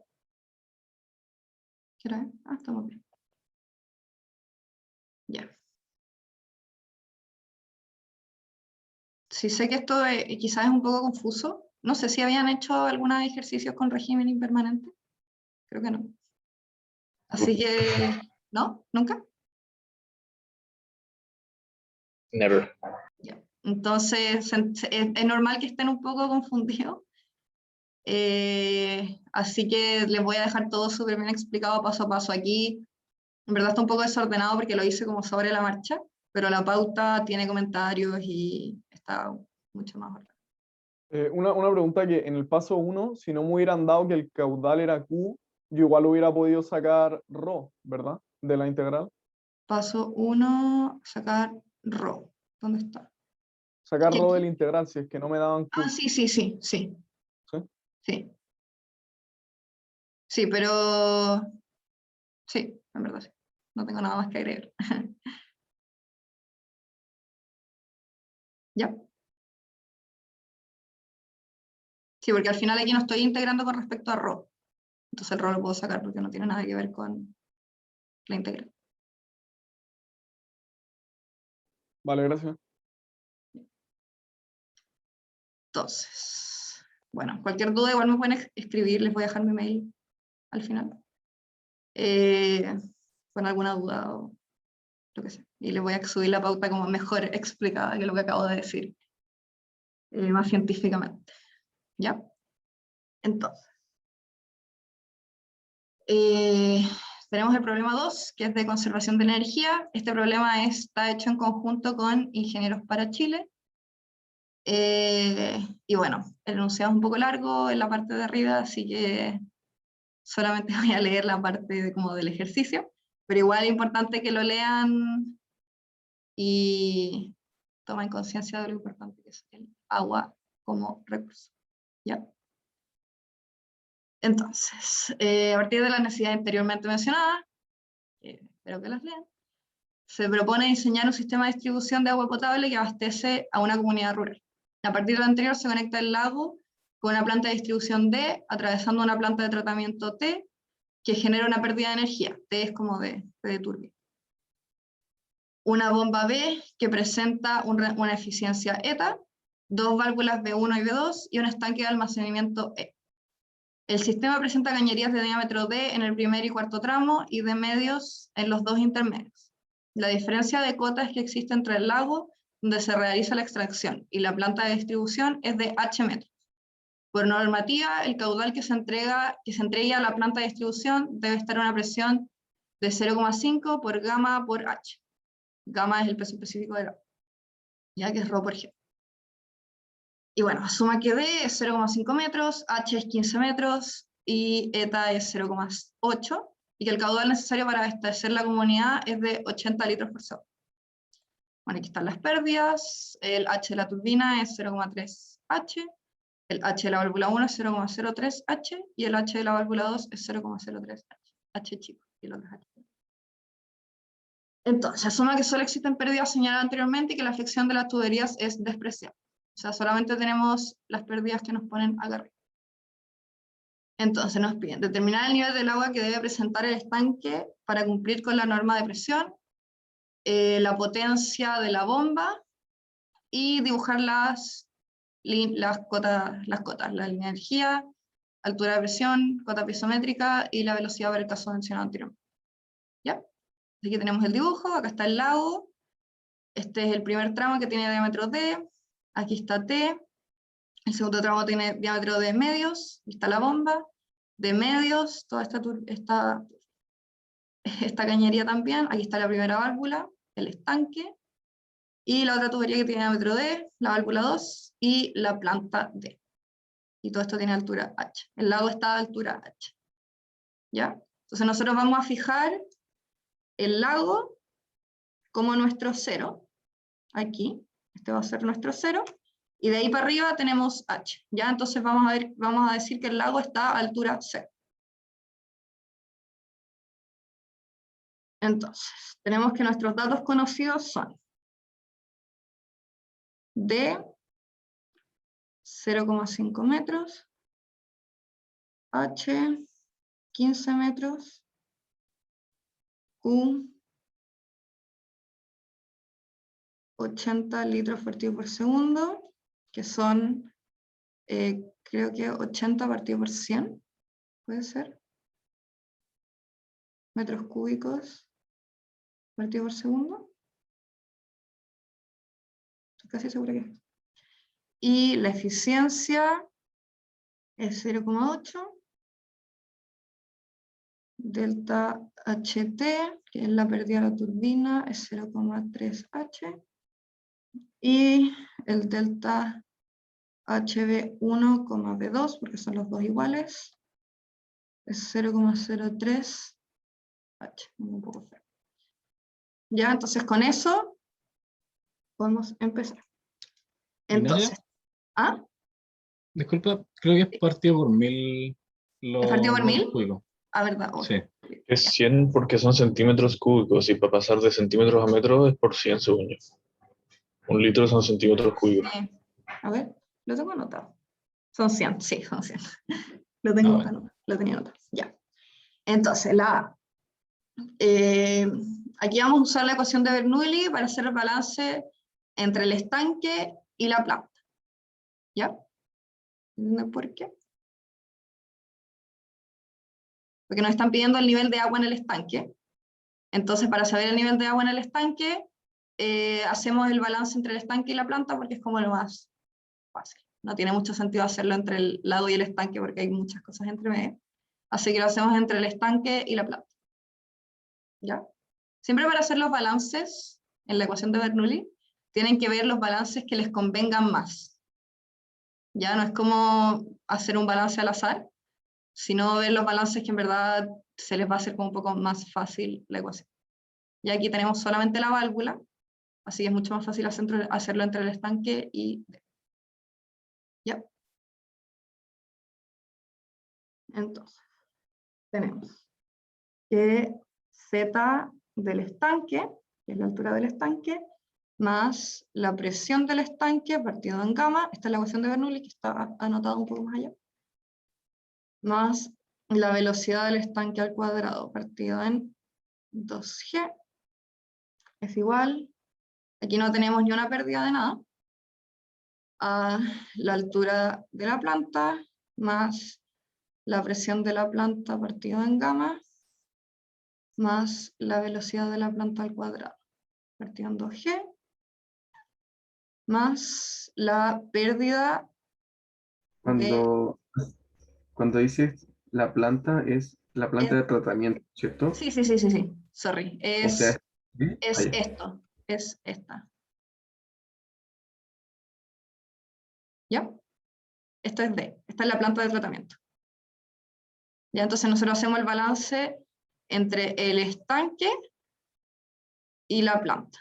¿Qué hora es? Ah, estamos bien. Ya. Sí, sé que esto quizás es un poco confuso. No sé si habían hecho algunos ejercicios con régimen impermanente. Creo que no. Así que, ¿no? ¿Nunca? Never. Ya. Entonces, es normal que estén un poco confundidos. Así que les voy a dejar todo súper bien explicado paso a paso aquí. En verdad está un poco desordenado porque lo hice como sobre la marcha, pero la pauta tiene comentarios y está mucho más ordenado. Una pregunta que en el paso 1, si no me hubieran dado que el caudal era Q, yo igual hubiera podido sacar ρ, ¿verdad? De la integral. Paso 1, sacar ρ. ¿Dónde está? Sacar ¿Qué? ρ de la integral, si es que no me daban Q. Ah, sí. ¿Sí? Sí. Sí, pero sí, en verdad sí. No tengo nada más que agregar. ¿Ya? Sí, porque al final aquí no estoy integrando con respecto a ρ. Entonces el ρ lo puedo sacar porque no tiene nada que ver con la integral. Vale, gracias. Entonces, bueno, cualquier duda igual me pueden escribir, les voy a dejar mi mail al final. Con alguna duda o lo que sea. Y les voy a subir la pauta como mejor explicada que lo que acabo de decir, más científicamente. ¿Ya? Entonces, tenemos el problema 2, que es de conservación de energía. Este problema está hecho en conjunto con Ingenieros para Chile. Y bueno, el enunciado es un poco largo en la parte de arriba, así que solamente voy a leer la parte como del ejercicio, pero igual es importante que lo lean y tomen conciencia de lo importante que es el agua como recurso. ¿Ya? Entonces, a partir de las necesidades anteriormente mencionadas, espero que las lean, se propone diseñar un sistema de distribución de agua potable que abastece a una comunidad rural. A partir de lo anterior se conecta el lago con una planta de distribución D, atravesando una planta de tratamiento T, que genera una pérdida de energía. T es como de turbina. Una bomba B que presenta una eficiencia ETA, dos válvulas B1 y B2 y un estanque de almacenamiento E. El sistema presenta cañerías de diámetro D en el primer y cuarto tramo y de medios en los dos intermedios. La diferencia de cota es que existe entre el lago, donde se realiza la extracción, y la planta de distribución es de H metros. Por normativa, el caudal que se entregue a la planta de distribución debe estar a una presión de 0,5 por gamma por H. Gamma es el peso específico del agua, ya que es ρ por G. Y bueno, asuma que D es 0,5 metros, H es 15 metros y ETA es 0,8, y que el caudal necesario para abastecer la comunidad es de 80 litros por segundo. Bueno, aquí están las pérdidas, el H de la turbina es 0,3 H, el H de la válvula 1 es 0,03 H y el H de la válvula 2 es 0,03 H, H chico y el otro es H. Entonces, asuma que solo existen pérdidas señaladas anteriormente y que la flexión de las tuberías es despreciable. O sea, solamente tenemos las pérdidas que nos ponen acá arriba. Entonces nos piden determinar el nivel del agua que debe presentar el estanque para cumplir con la norma de presión, la potencia de la bomba y dibujar las cotas, la energía, altura de presión, cota piezométrica y la velocidad para el caso mencionado anteriormente. ¿Ya? Aquí tenemos el dibujo, acá está el lago, este es el primer tramo que tiene diámetro D, aquí está T, el segundo tramo tiene diámetro de medios, está la bomba, de medios, toda esta cañería también, aquí está la primera válvula, el estanque, y la otra tubería que tiene diámetro D, la válvula 2, y la planta D. Y todo esto tiene altura H. El lago está a altura H. ¿Ya? Entonces nosotros vamos a fijar el lago como nuestro cero, aquí, este va a ser nuestro cero, y de ahí para arriba tenemos H, ¿ya? Entonces vamos a decir que el lago está a altura 0. Entonces, tenemos que nuestros datos conocidos son D, 0,5 metros, H, 15 metros, Q, 80 litros partido por segundo, que son, creo que 80 partido por 100, puede ser, metros cúbicos partido por segundo. Estoy casi segura que es. Y la eficiencia es 0,8. Delta HT, que es la pérdida de la turbina, es 0,3 H. Y el delta HB1, B2, porque son los dos iguales, es 0,03 H. Un poco feo. Ya, entonces con eso podemos empezar. Entonces, ¿ah? Disculpa, creo que es partido por 1000. ¿Es partido por 1000? Cúbicos. Ah, verdad. Oh. Sí. Es 100 porque son centímetros cúbicos y para pasar de centímetros a metros es por 100 según yo. Un litro son centímetros cúbicos. Sí. A ver, lo tengo anotado. Son 100, sí, son 100. Lo tengo anotado, lo tenía anotado. Ya. Entonces, la A. Aquí vamos a usar la ecuación de Bernoulli para hacer el balance entre el estanque y la planta. ¿Ya? ¿Entienden por qué? Porque nos están pidiendo el nivel de agua en el estanque. Entonces, para saber el nivel de agua en el estanque, hacemos el balance entre el estanque y la planta porque es como lo más fácil. No tiene mucho sentido hacerlo entre el lago y el estanque porque hay muchas cosas entre medio. Así que lo hacemos entre el estanque y la planta. ¿Ya? Siempre para hacer los balances en la ecuación de Bernoulli, tienen que ver los balances que les convengan más. Ya no es como hacer un balance al azar, sino ver los balances que en verdad se les va a hacer como un poco más fácil la ecuación. Y aquí tenemos solamente la válvula, así que es mucho más fácil hacerlo entre el estanque y D. ¿Ya? Entonces, tenemos que Z del estanque, que es la altura del estanque, más la presión del estanque partido en gamma, esta es la ecuación de Bernoulli que está anotada un poco más allá, más la velocidad del estanque al cuadrado partido en 2G, es igual, aquí no tenemos ni una pérdida de nada, a la altura de la planta, más la presión de la planta partido en gamma, más la velocidad de la planta al cuadrado partido en 2G, más la pérdida Cuando dices la planta, es la planta de tratamiento, ¿cierto? Sí, sorry, O sea, es allá. esto, es esta. ¿Ya? Esto es D, esta es la planta de tratamiento. Ya, entonces nosotros hacemos el balance entre el estanque y la planta,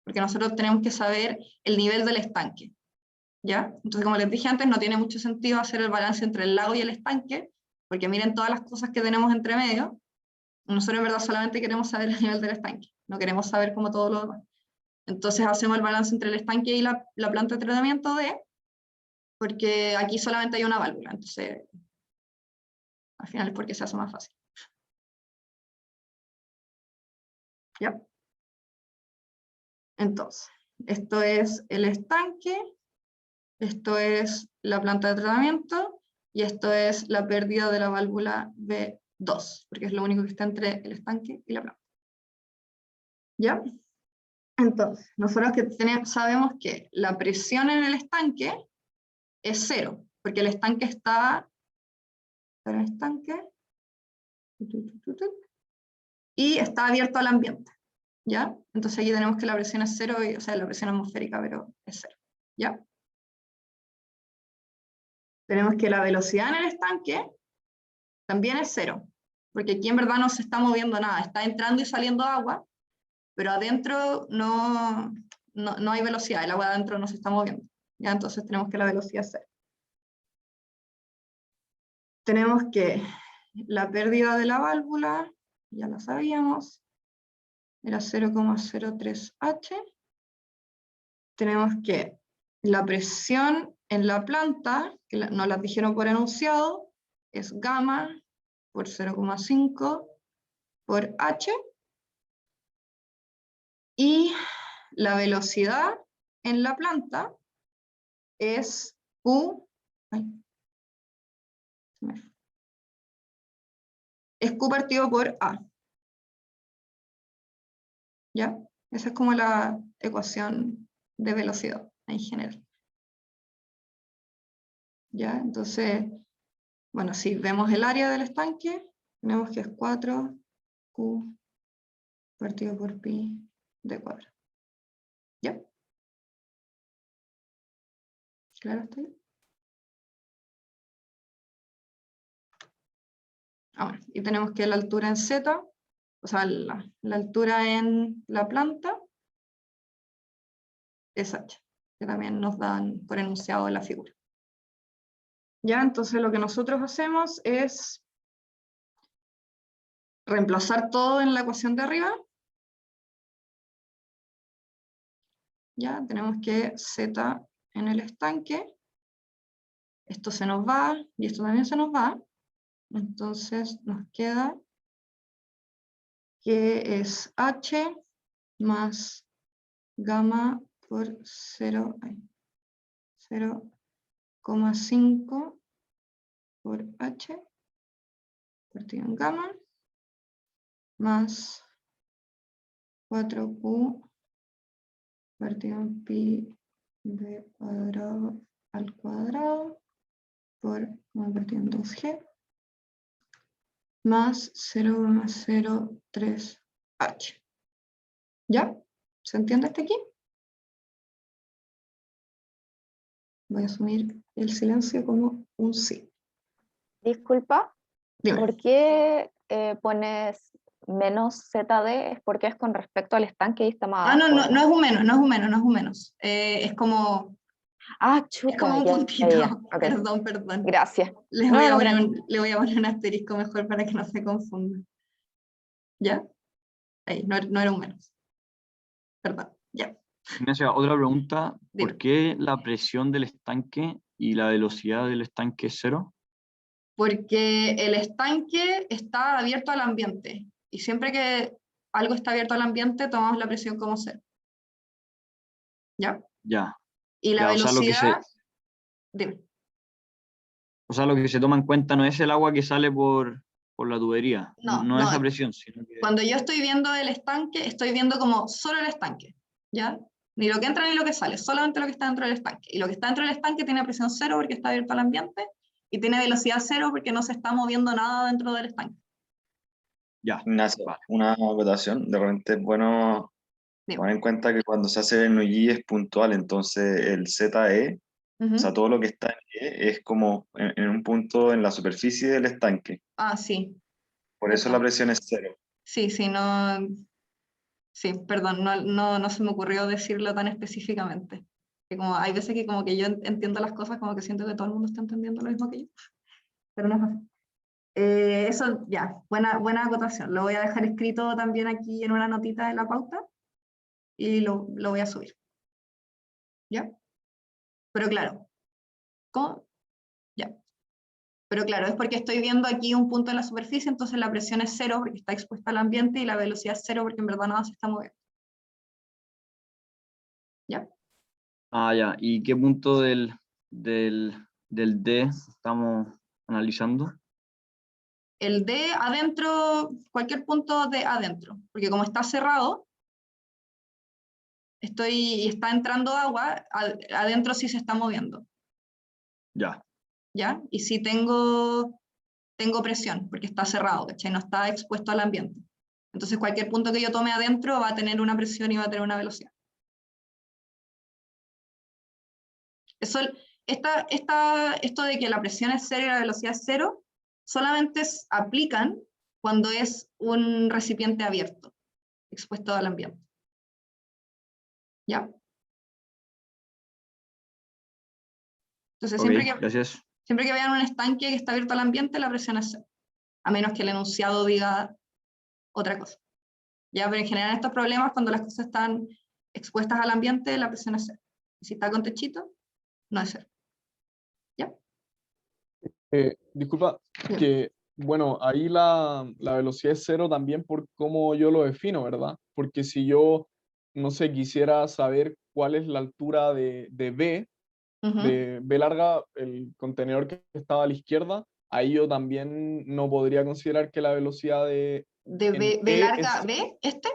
porque nosotros tenemos que saber el nivel del estanque. ¿Ya? Entonces, como les dije antes, no tiene mucho sentido hacer el balance entre el lago y el estanque, porque miren todas las cosas que tenemos entre medio. Nosotros en verdad solamente queremos saber el nivel del estanque, no queremos saber como todo lo demás. Entonces hacemos el balance entre el estanque y la planta de tratamiento D, porque aquí solamente hay una válvula, entonces al final es porque se hace más fácil. ¿Ya? Entonces, esto es el estanque, esto es la planta de tratamiento, y esto es la pérdida de la válvula B2, porque es lo único que está entre el estanque y la planta. ¿Ya? Entonces, nosotros sabemos que la presión en el estanque es 0, porque el estanque está en el estanque y está abierto al ambiente. ¿Ya? Entonces aquí tenemos que la presión es 0, o sea, la presión atmosférica, pero es 0. ¿Ya? Tenemos que la velocidad en el estanque también es 0, porque aquí en verdad no se está moviendo nada, está entrando y saliendo agua, pero adentro no hay velocidad, el agua adentro no se está moviendo. ¿Ya? Entonces tenemos que la velocidad es 0. Tenemos que la pérdida de la válvula, ya la sabíamos, era 0,03H. Tenemos que la presión en la planta, que nos la dijeron por enunciado, es gamma por 0,5 por H. Y la velocidad en la planta es Q, es Q partido por A. ¿Ya? Esa es como la ecuación de velocidad en general. ¿Ya? Entonces, bueno, si vemos el área del estanque, tenemos que es 4Q partido por pi de cuadrado. ¿Ya? ¿Claro está ahí? Bueno, y tenemos que la altura en Z, o sea, la altura en la planta es H, que también nos dan por enunciado en la figura. Ya, entonces lo que nosotros hacemos es reemplazar todo en la ecuación de arriba. Ya, tenemos que Z en el estanque, esto se nos va, y esto también se nos va, entonces nos queda que es H más gamma por 0,5 por H partido en gamma más 4Q partido en pi de cuadrado al cuadrado por partido en 2G más 0,03H. ¿Ya? ¿Se entiende hasta aquí? Voy a asumir el silencio como un sí. Disculpa, Dime. ¿por qué pones menos ZD? ¿Es porque es con respecto al estanque y está más Ah, no, abajo, no, no es un menos, no es un menos, no es un menos. Es como Ah, Es chuta, como un ya, puntito. ya, ya, ok. Perdón. Gracias. Le No, voy a no, poner tranqui. le voy a poner un asterisco mejor para que no se confunda. ¿Ya? Ahí, no era un menos. Perdón, ya. Ignacia, otra pregunta. Dime. ¿Por qué la presión del estanque y la velocidad del estanque es cero? Porque el estanque está abierto al ambiente. Y siempre que algo está abierto al ambiente, tomamos la presión como cero. ¿Ya? Ya. Y la Ya, velocidad... Dime. O sea, lo que se toma en cuenta no es el agua que sale por la tubería, no No. esa presión, sino que... Cuando yo estoy viendo el estanque, estoy viendo como solo el estanque, ¿ya? Ni lo que entra ni lo que sale, solamente lo que está dentro del estanque. Y lo que está dentro del estanque tiene presión cero porque está abierto al ambiente, y tiene velocidad cero porque no se está moviendo nada dentro del estanque. Ya. Ignacio, Vale. una acotación. De repente es bueno Dime. tomar en cuenta que cuando se hace el NUI es puntual, entonces el ZE, o sea, todo lo que está en E es como en un punto en la superficie del estanque. Ah, sí. Por eso la presión es cero. Sí, no... Sí, perdón, no se me ocurrió decirlo tan específicamente. Que como hay veces que como que yo entiendo las cosas como que siento que todo el mundo está entendiendo lo mismo que yo. Pero no es así. Eso ya, buena acotación. Lo voy a dejar escrito también aquí en una notita de la pauta y lo voy a subir. ¿Ya? Pero claro, ¿cómo? Ya. Pero claro, es porque estoy viendo aquí un punto en la superficie, entonces la presión es cero porque está expuesta al ambiente y la velocidad es cero porque en verdad nada se está moviendo. ¿Ya? Ah, ya. ¿Y qué punto del D estamos analizando? El D adentro, cualquier punto de adentro, porque como está cerrado, y está entrando agua, adentro sí se está moviendo. Ya. ¿Ya? Y sí tengo presión, porque está cerrado, ¿cachai? No está expuesto al ambiente. Entonces cualquier punto que yo tome adentro va a tener una presión y va a tener una velocidad. Esto de que la presión es cero y la velocidad es cero, solamente aplican cuando es un recipiente abierto, expuesto al ambiente. ¿Ya? Entonces gracias. siempre que vean un estanque que está abierto al ambiente, la presión es cero, a menos que el enunciado diga otra cosa. Ya, pero en general estos problemas, cuando las cosas están expuestas al ambiente, la presión es 0. Y si está con techito, no es 0. ¿Ya? Disculpa, Bien. que bueno, ahí la velocidad es 0 también por cómo yo lo defino, ¿verdad? Porque si yo, no sé, quisiera saber cuál es la altura de B, de B larga, el contenedor que estaba a la izquierda, ahí yo también no podría considerar que la velocidad ¿De en B E larga es... B, este?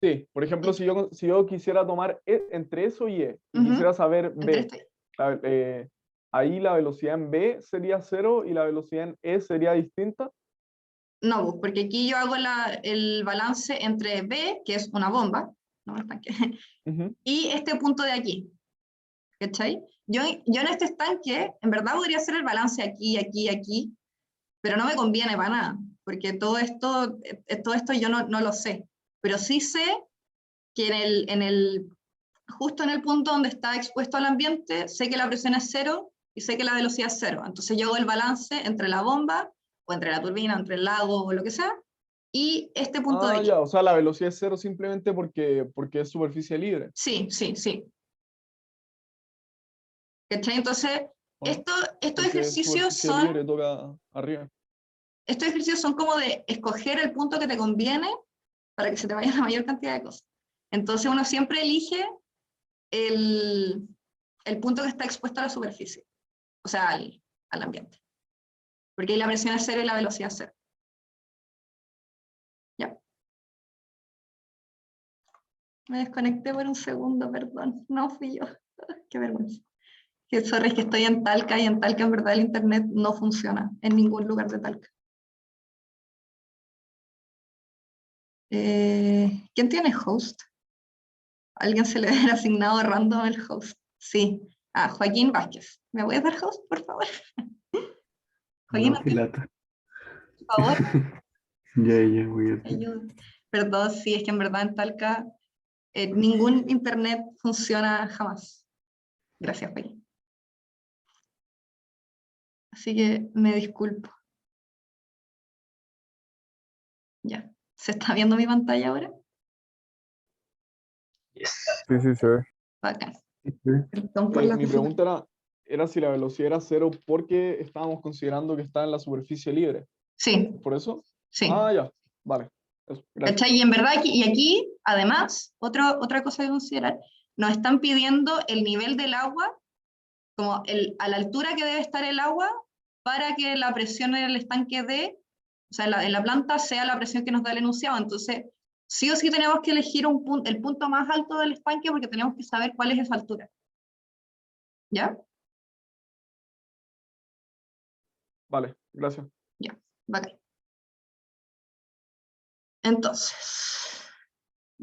Sí, por ejemplo, si yo quisiera tomar entre eso y E, y Ujú. quisiera saber Entre B, este. ahí la velocidad en B sería 0 y la velocidad en E sería distinta. No, porque aquí yo hago el balance entre B, que es una bomba, ¿no? Estanque, y este punto de aquí. ¿Cachai? Yo en este estanque, en verdad podría hacer el balance aquí, aquí, aquí, pero no me conviene para nada, porque todo esto yo no lo sé. Pero sí sé que justo en el punto donde está expuesto al ambiente, sé que la presión es 0 y sé que la velocidad es 0. Entonces yo hago el balance entre la bomba, o entre la turbina, o entre el lago, o lo que sea, y este punto de aquí. Ya, o sea, la velocidad es 0 simplemente porque es superficie libre. Sí, sí, sí. ¿Cachai? Entonces, estos Porque ejercicios superficie son... libre toca arriba. Estos ejercicios son como de escoger el punto que te conviene para que se te vaya la mayor cantidad de cosas. Entonces uno siempre elige el punto que está expuesto a la superficie, o sea, al ambiente. Porque ahí la presión es 0 y la velocidad es 0. Ya. Me desconecté por un segundo, perdón. No fui yo. Qué vergüenza. Que sorry, es que estoy en Talca y en Talca en verdad el internet no funciona en ningún lugar de Talca. ¿Quién tiene host? ¿Alguien se le ha asignado random el host? Sí. Joaquín Vázquez. ¿Me voy a dar host, por favor? Joaquín, No, qué lata. por favor. Ya, voy a... Ayuda. Perdón, sí, es que en verdad en Talca ningún internet funciona jamás. Gracias, Joaquín. Así que me disculpo. Ya. ¿Se está viendo mi pantalla ahora? Sí, sí, se ve. Bacán. Perdón por la Mi pregunta era si la velocidad era 0 porque estábamos considerando que está en la superficie libre. Sí. ¿Por eso? Sí. Ya, vale. Eso, gracias. ¿Cachai? Y en verdad, y aquí, además, otra cosa que considerar, nos están pidiendo el nivel del agua, como a la altura que debe estar el agua, para que la presión en el estanque o sea, en la planta sea la presión que nos da el enunciado. Entonces, sí o sí tenemos que elegir el punto más alto del estanque porque tenemos que saber cuál es esa altura. ¿Ya? Vale, gracias. Ya, vale. Entonces,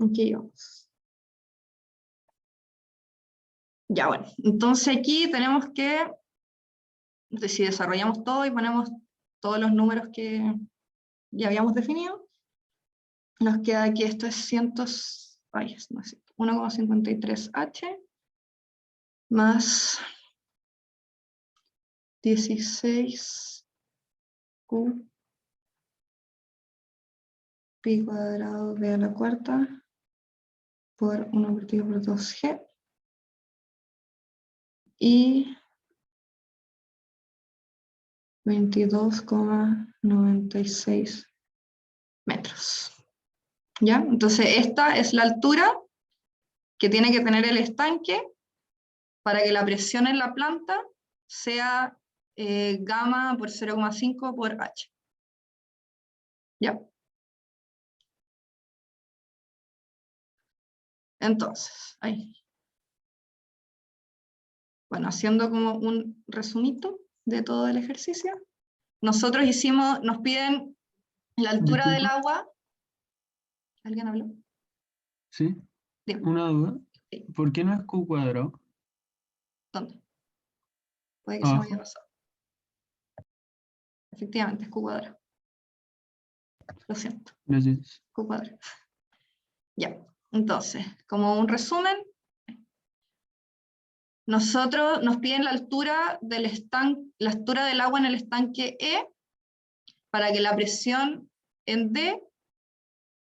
aquí vamos. Ya, bueno, entonces aquí tenemos que, si desarrollamos todo y ponemos todos los números que ya habíamos definido, nos queda aquí, esto es 1,53H más 16Q pi cuadrado b a la cuarta por 1 partido por 2G y 22,96 metros. ¿Ya? Entonces esta es la altura que tiene que tener el estanque para que la presión en la planta sea gamma por 0,5 por H. ¿Ya? Entonces, ahí. Bueno, haciendo como un resumito de todo el ejercicio, nosotros nos piden la altura del Disculpa. agua. ¿Alguien habló? Sí, Dime. una duda. ¿Por qué no es Q cuadrado? ¿Dónde? Puede que se me haya Abajo. pasado. Efectivamente, es Q cuadrado. Lo siento. Gracias. Q cuadrado. Ya, entonces, como un resumen, nos piden la altura del agua en el estanque E para que la presión en D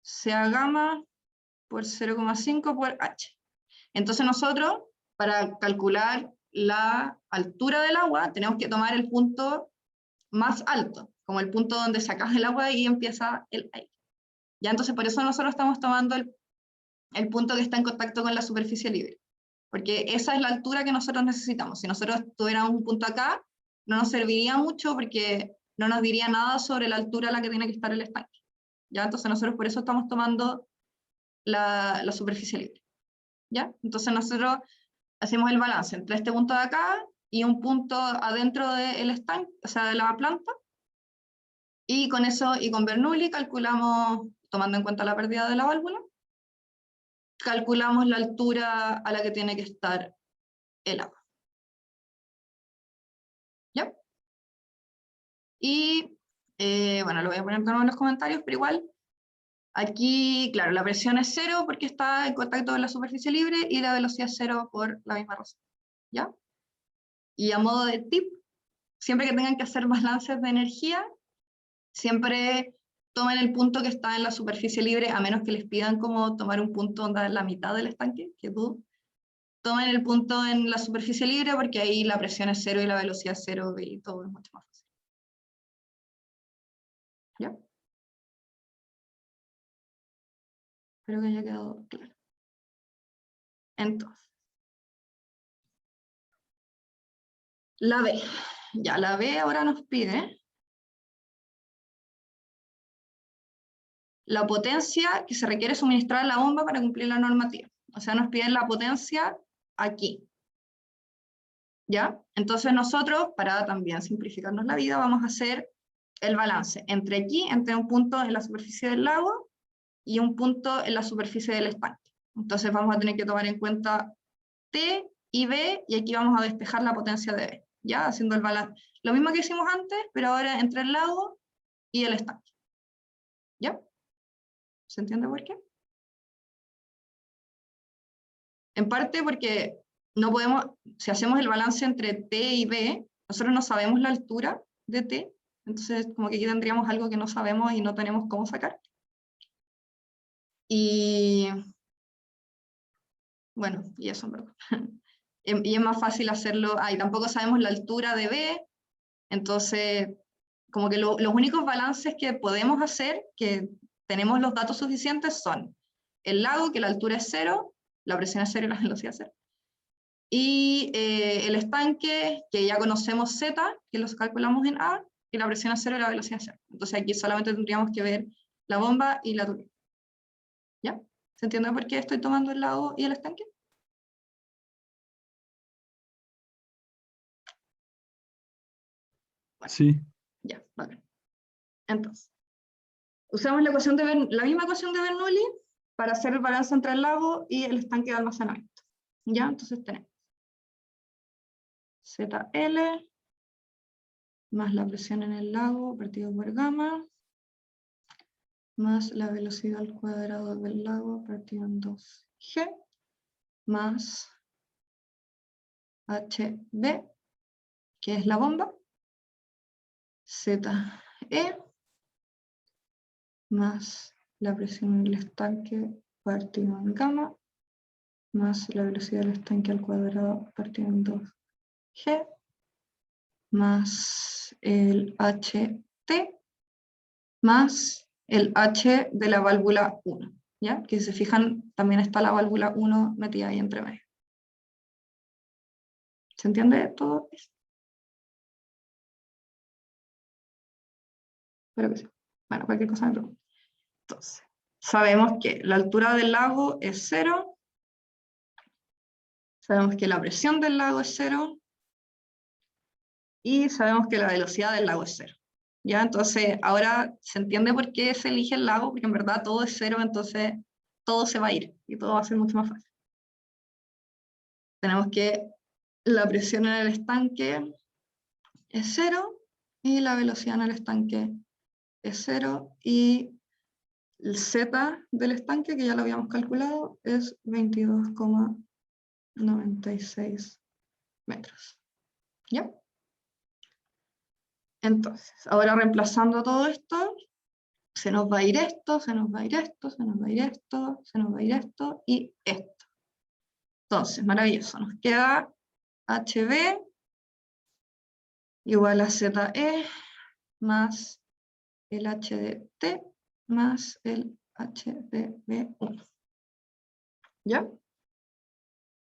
sea gamma por 0,5 por h. Entonces nosotros, para calcular la altura del agua, tenemos que tomar el punto más alto, como el punto donde sacas el agua y empieza el aire. Ya, entonces por eso nosotros estamos tomando el punto que está en contacto con la superficie libre, porque esa es la altura que nosotros necesitamos. Si nosotros tuviéramos un punto acá, no nos serviría mucho porque no nos diría nada sobre la altura a la que tiene que estar el estanque. ¿Ya? Entonces nosotros por eso estamos tomando la superficie libre. ¿Ya? Entonces nosotros hacemos el balance entre este punto de acá y un punto adentro del estanque, o sea, de la planta, y con eso, y con Bernoulli calculamos, tomando en cuenta la pérdida de la válvula, calculamos la altura a la que tiene que estar el agua. ¿Ya? Y, bueno, lo voy a poner de nuevo en los comentarios, pero igual, aquí, claro, la presión es 0 porque está en contacto con la superficie libre y la velocidad es 0 por la misma razón. ¿Ya? Y a modo de tip, siempre que tengan que hacer balances de energía, siempre tomen el punto que está en la superficie libre, a menos que les pidan como tomar un punto donde en la mitad del estanque, que tú tomen el punto en la superficie libre porque ahí la presión es 0 y la velocidad es 0 y todo es mucho más fácil. ¿Ya? Espero que haya quedado claro. Entonces, la B. Ya, la B ahora nos pide la potencia que se requiere suministrar a la bomba para cumplir la normativa. O sea, nos piden la potencia aquí. ¿Ya? Entonces nosotros, para también simplificarnos la vida, vamos a hacer el balance entre aquí, entre un punto en la superficie del lago y un punto en la superficie del estanque. Entonces vamos a tener que tomar en cuenta T y B, y aquí vamos a despejar la potencia de B, ¿ya? Haciendo el balance. Lo mismo que hicimos antes, pero ahora entre el lago y el estanque. ¿Ya? ¿Se entiende por qué? En parte porque no podemos, si hacemos el balance entre T y B, nosotros no sabemos la altura de T, entonces como que aquí tendríamos algo que no sabemos y no tenemos cómo sacar. Y bueno, y eso en verdad. Y es más fácil hacerlo, y tampoco sabemos la altura de B, entonces como que los únicos balances que podemos hacer, que tenemos los datos suficientes, son el lago, que la altura es 0, la presión es 0 y la velocidad es 0. Y el estanque, que ya conocemos Z, que los calculamos en A, y la presión es 0 y la velocidad es 0. Entonces aquí solamente tendríamos que ver la bomba y la turbina. ¿Ya? ¿Se entiende por qué estoy tomando el lago y el estanque? Bueno, Sí. ya, vale. Entonces, usamos la misma ecuación de Bernoulli para hacer el balance entre el lago y el estanque de almacenamiento. ¿Ya? Entonces tenemos ZL más la presión en el lago partido por gamma más la velocidad al cuadrado del lago partido en 2G más HB, que es la bomba, ZE más la presión en el estanque partido en gamma más la velocidad del estanque al cuadrado partido en 2G más el HT más el H de la válvula 1, ¿ya? Que si se fijan, también está la válvula 1 metida ahí entre medio. ¿Se entiende todo esto? Espero que sí. Bueno, cualquier cosa me pregunto. Entonces, sabemos que la altura del lago es 0, sabemos que la presión del lago es 0, y sabemos que la velocidad del lago es 0. ¿Ya? Entonces, ahora se entiende por qué se elige el lago, porque en verdad todo es 0, entonces todo se va a ir, y todo va a ser mucho más fácil. Tenemos que la presión en el estanque es 0, y la velocidad en el estanque es 0, y el Z del estanque, que ya lo habíamos calculado, es 22,96 metros. ¿Ya? Entonces, ahora reemplazando todo esto, se nos va a ir esto, se nos va a ir esto, se nos va a ir esto, se nos va a ir esto y esto. Entonces, maravilloso, nos queda HB igual a ZE más el H de T más el H de B1. ¿Ya?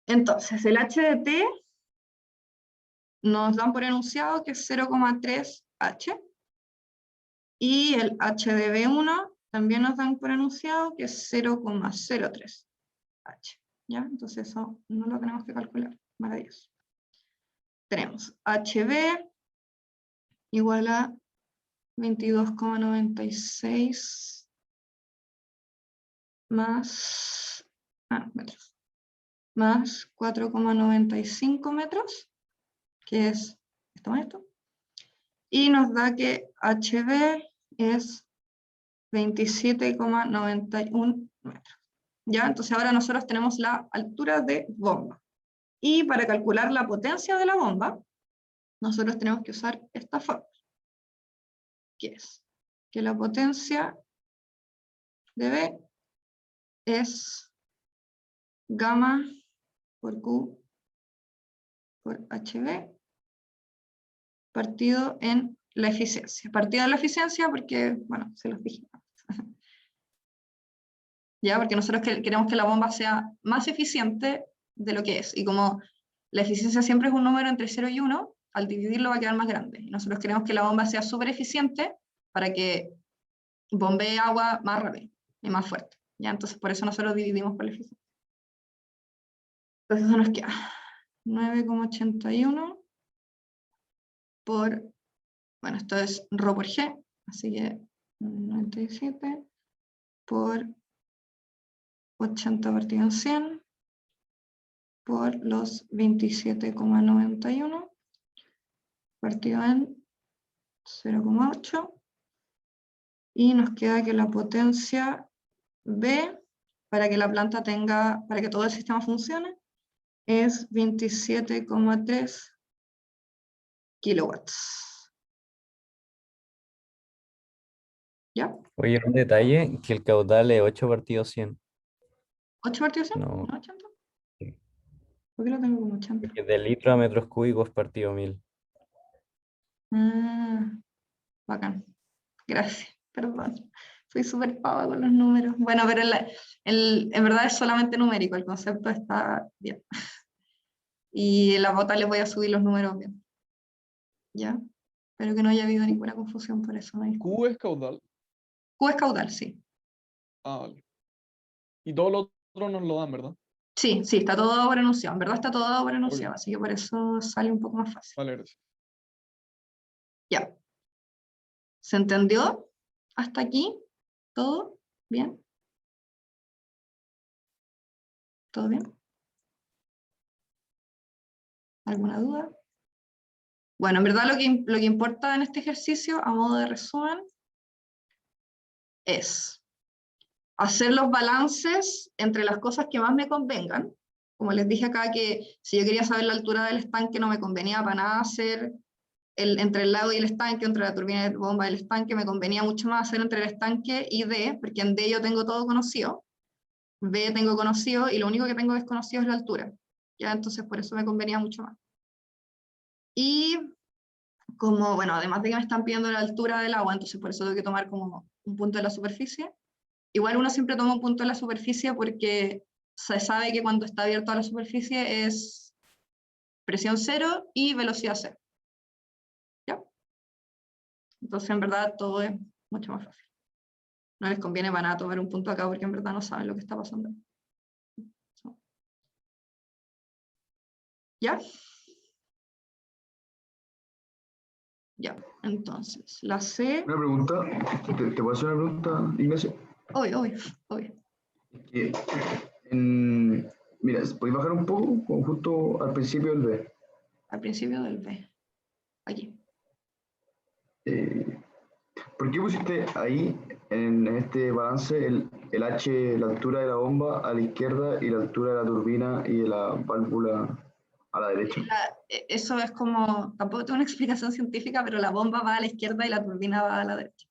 Entonces, el H de T nos dan por enunciado que es 0,3 H, y el H de B1 también nos dan por enunciado que es 0,03 H. ¿Ya? Entonces eso no lo tenemos que calcular. Maravilloso. Tenemos HB igual a 22,96 más, metros, más 4,95 metros, que es esto más esto, y nos da que HB es 27,91 metros. ¿Ya? Entonces ahora nosotros tenemos la altura de bomba. Y para calcular la potencia de la bomba, nosotros tenemos que usar esta fórmula, que es que la potencia de B es gamma por Q por HB partido en la eficiencia. Partido en la eficiencia porque, bueno, se los dije. Ya, porque nosotros queremos que la bomba sea más eficiente de lo que es. Y como la eficiencia siempre es un número entre 0 y 1, al dividirlo va a quedar más grande. Y nosotros queremos que la bomba sea súper eficiente para que bombee agua más rápido y más fuerte. ¿Ya? Entonces por eso nosotros dividimos por la eficiencia. Entonces eso nos queda 9,81 por, bueno, esto es ρ por G, así que 97 por 80 partido en 100 por los 27,91 partido en 0,8, y nos queda que la potencia B, para que la planta tenga, para que todo el sistema funcione, es 27,3 kilowatts. ¿Ya? Oye, un detalle, que el caudal es 8 partido 100. ¿8 partido 100? No. ¿No 80? ¿Por qué lo tengo como 80? Porque de litro a metros cúbicos partido 1000. Bacán. Gracias, perdón. Soy súper pava con los números. Bueno, pero en verdad es solamente numérico, el concepto está bien. Y en la bota les voy a subir los números bien. ¿Ya? Espero que no haya habido ninguna confusión por eso. ¿No? ¿Q es caudal? Q es caudal, sí. Ah, vale. Y todo lo otro nos lo dan, ¿verdad? Sí, sí, está todo por enunciado. En verdad está todo dado por enunciado, así que por eso sale un poco más fácil. Vale, gracias. Ya. ¿Se entendió? ¿Hasta aquí? ¿Todo bien? ¿Todo bien? ¿Alguna duda? Bueno, en verdad lo que importa en este ejercicio, a modo de resumen, es hacer los balances entre las cosas que más me convengan. Como les dije acá, que si yo quería saber la altura del estanque, no me convenía para nada hacer entre el lago y el estanque, entre la turbina de bomba y el estanque, me convenía mucho más hacer entre el estanque y D, porque en D yo tengo todo conocido, B tengo conocido, y lo único que tengo desconocido es la altura. ¿Ya? Entonces por eso me convenía mucho más. Y como, bueno, además de que me están pidiendo la altura del agua, entonces por eso tengo que tomar como un punto de la superficie. Igual uno siempre toma un punto de la superficie porque se sabe que cuando está abierto a la superficie es presión cero y velocidad cero. ¿Ya? Entonces en verdad todo es mucho más fácil. No les conviene para nada tomar un punto acá porque en verdad no saben lo que está pasando. ¿Ya? Ya, entonces, la C... Una pregunta, ¿te puedo hacer una pregunta, Ignacio? Obvio. Mira, ¿podéis bajar un poco, como justo al principio del B? Al principio del B. Aquí. ¿Por qué pusiste ahí, en este balance, el H, la altura de la bomba a la izquierda y la altura de la turbina y de la válvula a la derecha? Eso es como, tampoco tengo una explicación científica, pero la bomba va a la izquierda y la turbina va a la derecha.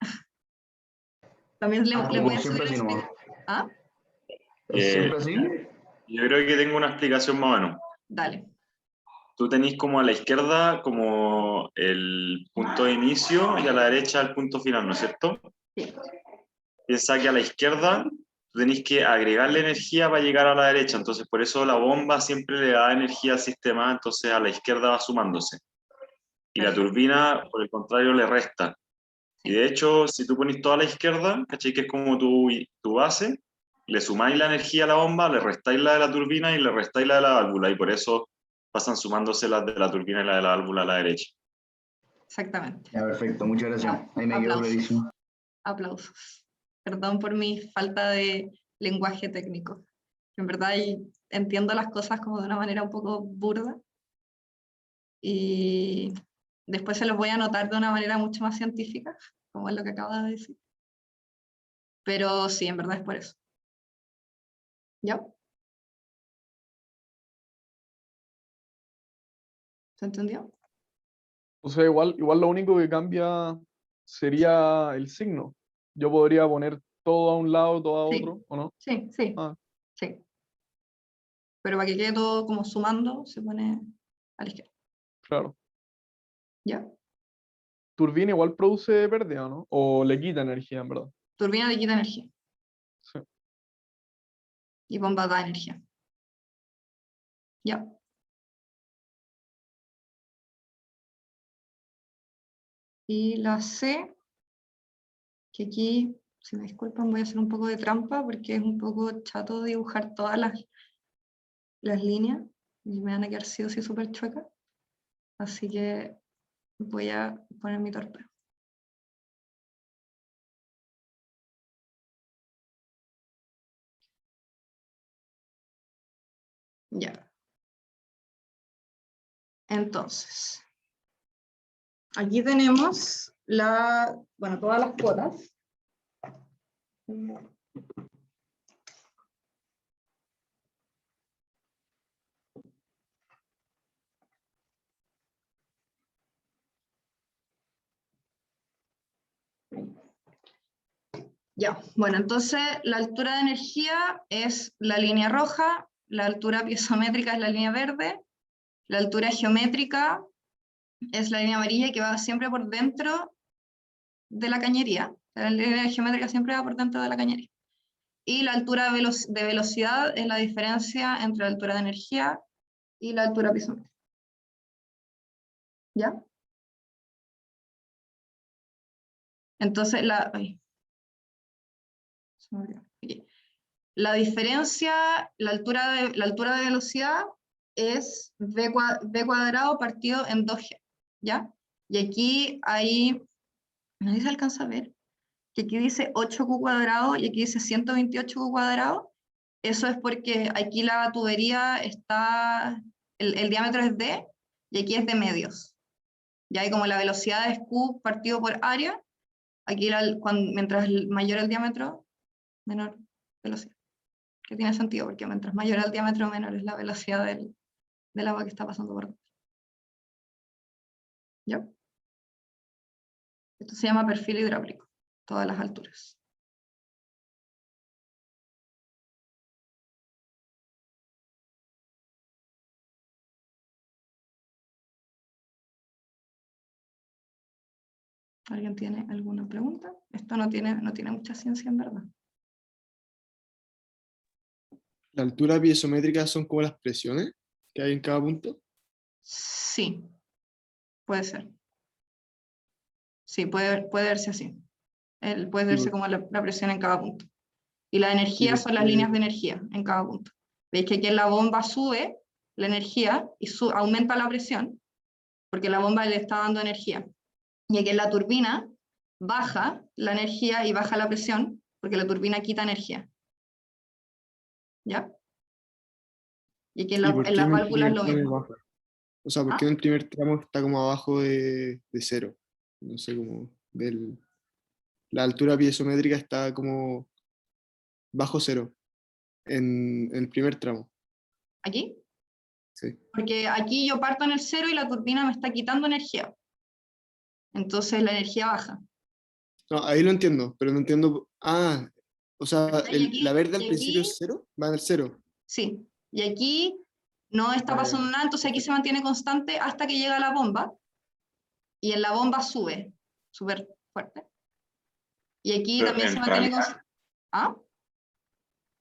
También le Como voy a siempre subir así el nomás. speed. ¿Ah? ¿Es siempre así? Yo creo que tengo una explicación más o menos. Dale. Tú tenés como a la izquierda como el punto de inicio y a la derecha el punto final, ¿no es cierto? Sí. Piensa que a la izquierda tú tenés que agregarle energía para llegar a la derecha, entonces por eso la bomba siempre le da energía al sistema, entonces a la izquierda va sumándose. Y la turbina, por el contrario, le resta. Y de hecho, si tú pones toda a la izquierda, ¿cachai? Que es como tu base, le sumáis la energía a la bomba, le restáis la de la turbina y le restáis la de la válvula, y por eso pasan sumándose las de la turbina y la de la válvula a la derecha. Exactamente. Ya, perfecto, muchas gracias. Ahí me quedó clarísimo. Aplausos. Perdón por mi falta de lenguaje técnico. En verdad entiendo las cosas como de una manera un poco burda. Y después se los voy a anotar de una manera mucho más científica, como es lo que acabo de decir. Pero sí, en verdad es por eso. ¿Ya? ¿Se entendió? O sea, igual lo único que cambia sería el signo. Yo podría poner todo a un lado, todo a otro, ¿o no? Sí, sí. Ah. Sí. Pero para que quede todo como sumando, se pone a la izquierda. Claro. ¿Ya? Turbina igual produce pérdida, ¿no? O le quita energía, en verdad. Turbina le quita energía. Sí. Y bomba da energía. ¿Ya? Y la C, que aquí, si me disculpan, voy a hacer un poco de trampa porque es un poco chato dibujar todas las líneas y me van a quedar sí o sí súper chuecas. Así que voy a poner mi torpe. Ya. Entonces, aquí tenemos todas las cuotas. Ya, bueno, entonces la altura de energía es la línea roja, la altura piezométrica es la línea verde, la altura geométrica es la línea amarilla que va siempre por dentro de la cañería. La línea geométrica siempre va por dentro de la cañería. Y la altura de velocidad es la diferencia entre la altura de energía y la altura piezométrica. ¿Ya? Entonces, la diferencia, la altura de velocidad es v cuadrado partido en 2g, ¿ya? Y aquí hay, no sé si se alcanza a ver, que aquí dice 8q cuadrado y aquí dice 128q cuadrado. Eso es porque aquí la tubería está, el diámetro es d y aquí es de medios. Ya, y como la velocidad es q partido por área, aquí mientras mayor el diámetro, menor velocidad. Que tiene sentido, porque mientras mayor el diámetro, menor es la velocidad del agua que está pasando por dentro. ¿Ya? Esto se llama perfil hidráulico, todas las alturas. ¿Alguien tiene alguna pregunta? Esto no tiene mucha ciencia en verdad. ¿La altura piezométrica son como las presiones que hay en cada punto? Sí, puede ser. Sí, puede verse así. Puede verse como la presión en cada punto. Y la energía son las líneas de energía en cada punto. Veis que aquí en la bomba sube la energía y aumenta la presión, porque la bomba le está dando energía. Y aquí en la turbina baja la energía y baja la presión, porque la turbina quita energía. ¿Ya? Y aquí en las válvulas lo mismo. O sea, ¿por qué en el primer tramo está como abajo de cero? No sé, como la altura piezométrica está como bajo cero en el primer tramo. ¿Aquí? Sí. Porque aquí yo parto en el cero y la turbina me está quitando energía. Entonces la energía baja. No, ahí lo entiendo, pero no entiendo. O sea, Y aquí- la verde al y principio aquí- es 0, va en el 0. Sí, y aquí no está pasando nada, entonces aquí se mantiene constante hasta que llega la bomba, y en la bomba sube, súper fuerte. Y aquí Pero también en se mantiene realidad, constante. ¿Ah?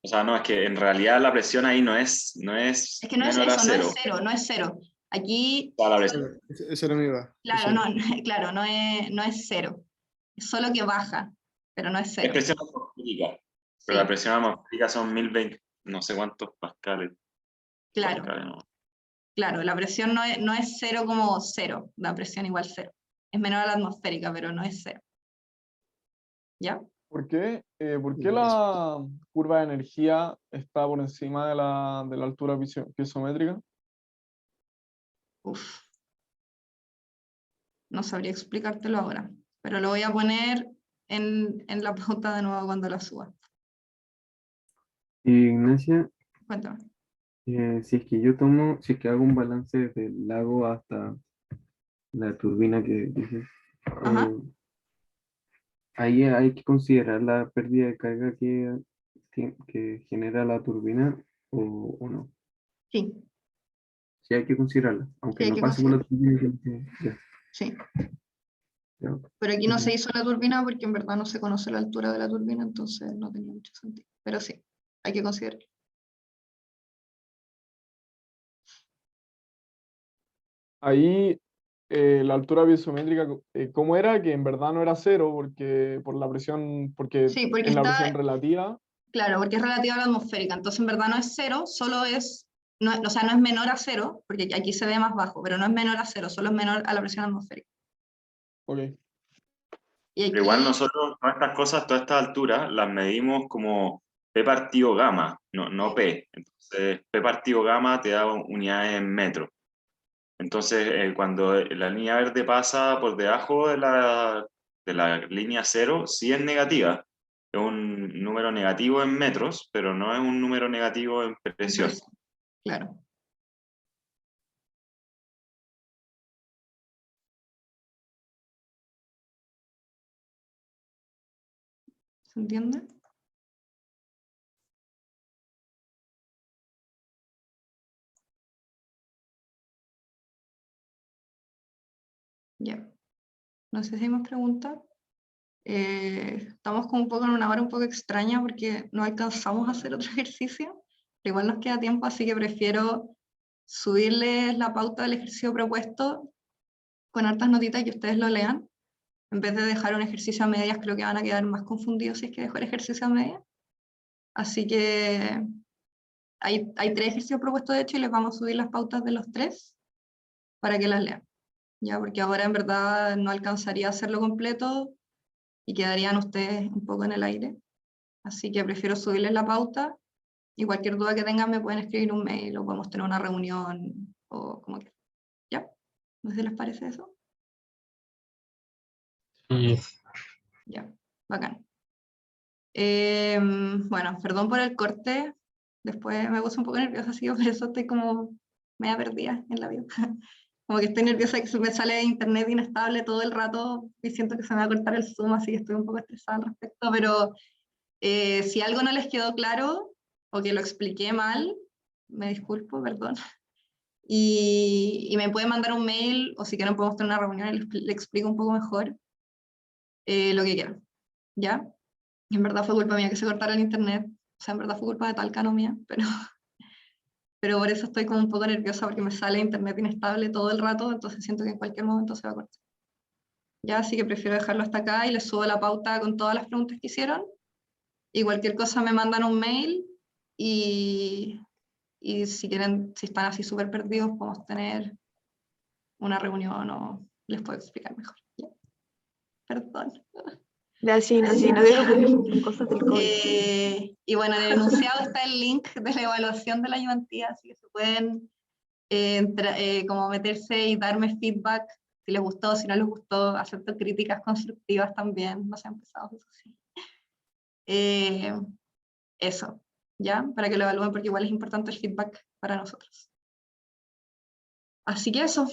o sea, no, es que en realidad la presión ahí no es Es que no es menor a eso, no es cero. cero, no es cero. Aquí, O sea, la presión, Eso era mi duda. claro, Eso. no, claro, no es cero. Es solo que baja, pero no es es cero. presión atmosférica, pero Sí, la presión atmosférica son 1020, no sé cuántos pascales. claro, Pascales, no. claro. La presión no es cero como cero, la presión igual cero. Es menor a la atmosférica, pero no es cero. ¿Ya? ¿Por qué la curva de energía está por encima de la altura piezométrica? Uf. No sabría explicártelo ahora, pero lo voy a poner en la pauta de nuevo cuando la suba. Ignacia, Cuéntame. si es que hago un balance desde el lago hasta la turbina que dices, Ajá. ahí hay que considerar la pérdida de carga que genera la turbina o no. Sí, Sí hay que considerarla, aunque sí, hay no que pase por la considerar. turbina. Ya, Sí. ya. Pero aquí no se hizo la turbina porque en verdad no se conoce la altura de la turbina, entonces no tenía mucho sentido. Pero sí, hay que considerar. Ahí la altura piezométrica, ¿cómo era? Que en verdad no era cero porque por la presión, porque Sí, porque es la presión está, relativa. claro, porque es relativa a la atmosférica, entonces en verdad no es cero, solo es, no, o sea, no es menor a cero, porque aquí se ve más bajo, pero no es menor a cero, solo es menor a la presión atmosférica. Ok. Y Pero igual aquí, nosotros todas estas cosas, todas estas alturas, las medimos como P partido gamma, no P. Entonces, P partido gamma te da unidades en metros. Entonces, cuando la línea verde pasa por debajo de la línea cero, sí es negativa. Es un número negativo en metros, pero no es un número negativo en presión. claro. ¿Se entiende? Ya. No sé si hay más preguntas. Estamos como un poco en una hora un poco extraña porque no alcanzamos a hacer otro ejercicio, pero igual nos queda tiempo, así que prefiero subirles la pauta del ejercicio propuesto con hartas notitas y que ustedes lo lean. En vez de dejar un ejercicio a medias, creo que van a quedar más confundidos si es que dejo el ejercicio a medias. Así que hay 3 ejercicios propuestos, de hecho, y les vamos a subir las pautas de los 3 para que las lean. Ya, porque ahora en verdad no alcanzaría a hacerlo completo y quedarían ustedes un poco en el aire. Así que prefiero subirles la pauta y cualquier duda que tengan me pueden escribir un mail o podemos tener una reunión o como quieran. ¿Ya? ¿No sé si les parece eso? Sí. Ya, bacán. Bueno, perdón por el corte. Después me puse un poco nerviosa, así que por eso estoy como media perdida en la vida. Como que estoy nerviosa que se me sale de internet inestable todo el rato y siento que se me va a cortar el Zoom, así que estoy un poco estresada al respecto, pero si algo no les quedó claro o que lo expliqué mal, me disculpo, perdón. Y me pueden mandar un mail o si quieren podemos tener una reunión y le explico un poco mejor lo que quieran. ¿Ya? Y en verdad fue culpa mía que se cortara el internet. O sea, en verdad fue culpa de Talca, no mía, pero por eso estoy como un poco nerviosa porque me sale internet inestable todo el rato, entonces siento que en cualquier momento se va a cortar. Ya, así que prefiero dejarlo hasta acá y les subo la pauta con todas las preguntas que hicieron. Y cualquier cosa me mandan un mail y si quieren, si están así súper perdidos, podemos tener una reunión o les puedo explicar mejor. ¿Ya? Perdón. Así, no te preocupes, son cosas del COVID. Y bueno, en el enunciado está el link de la evaluación de la ayudantía, así que se pueden como meterse y darme feedback si les gustó, si no les gustó. Acepto críticas constructivas también, no sean pesados, eso sí. Eso, ¿ya? Para que lo evalúen porque igual es importante el feedback para nosotros. Así que eso,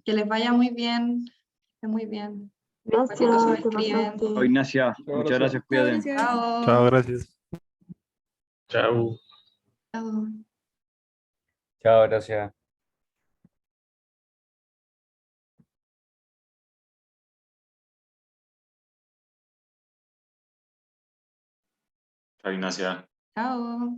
que les vaya muy bien, que estén muy bien. Cualquier cosa me Gracias, te escriben. pasaste. Chao, Ignacia. Muchas gracias, cuídate. Chao. Chao, gracias. Chao. Chao. Chao, gracias. Chao, Ignacia. Chao.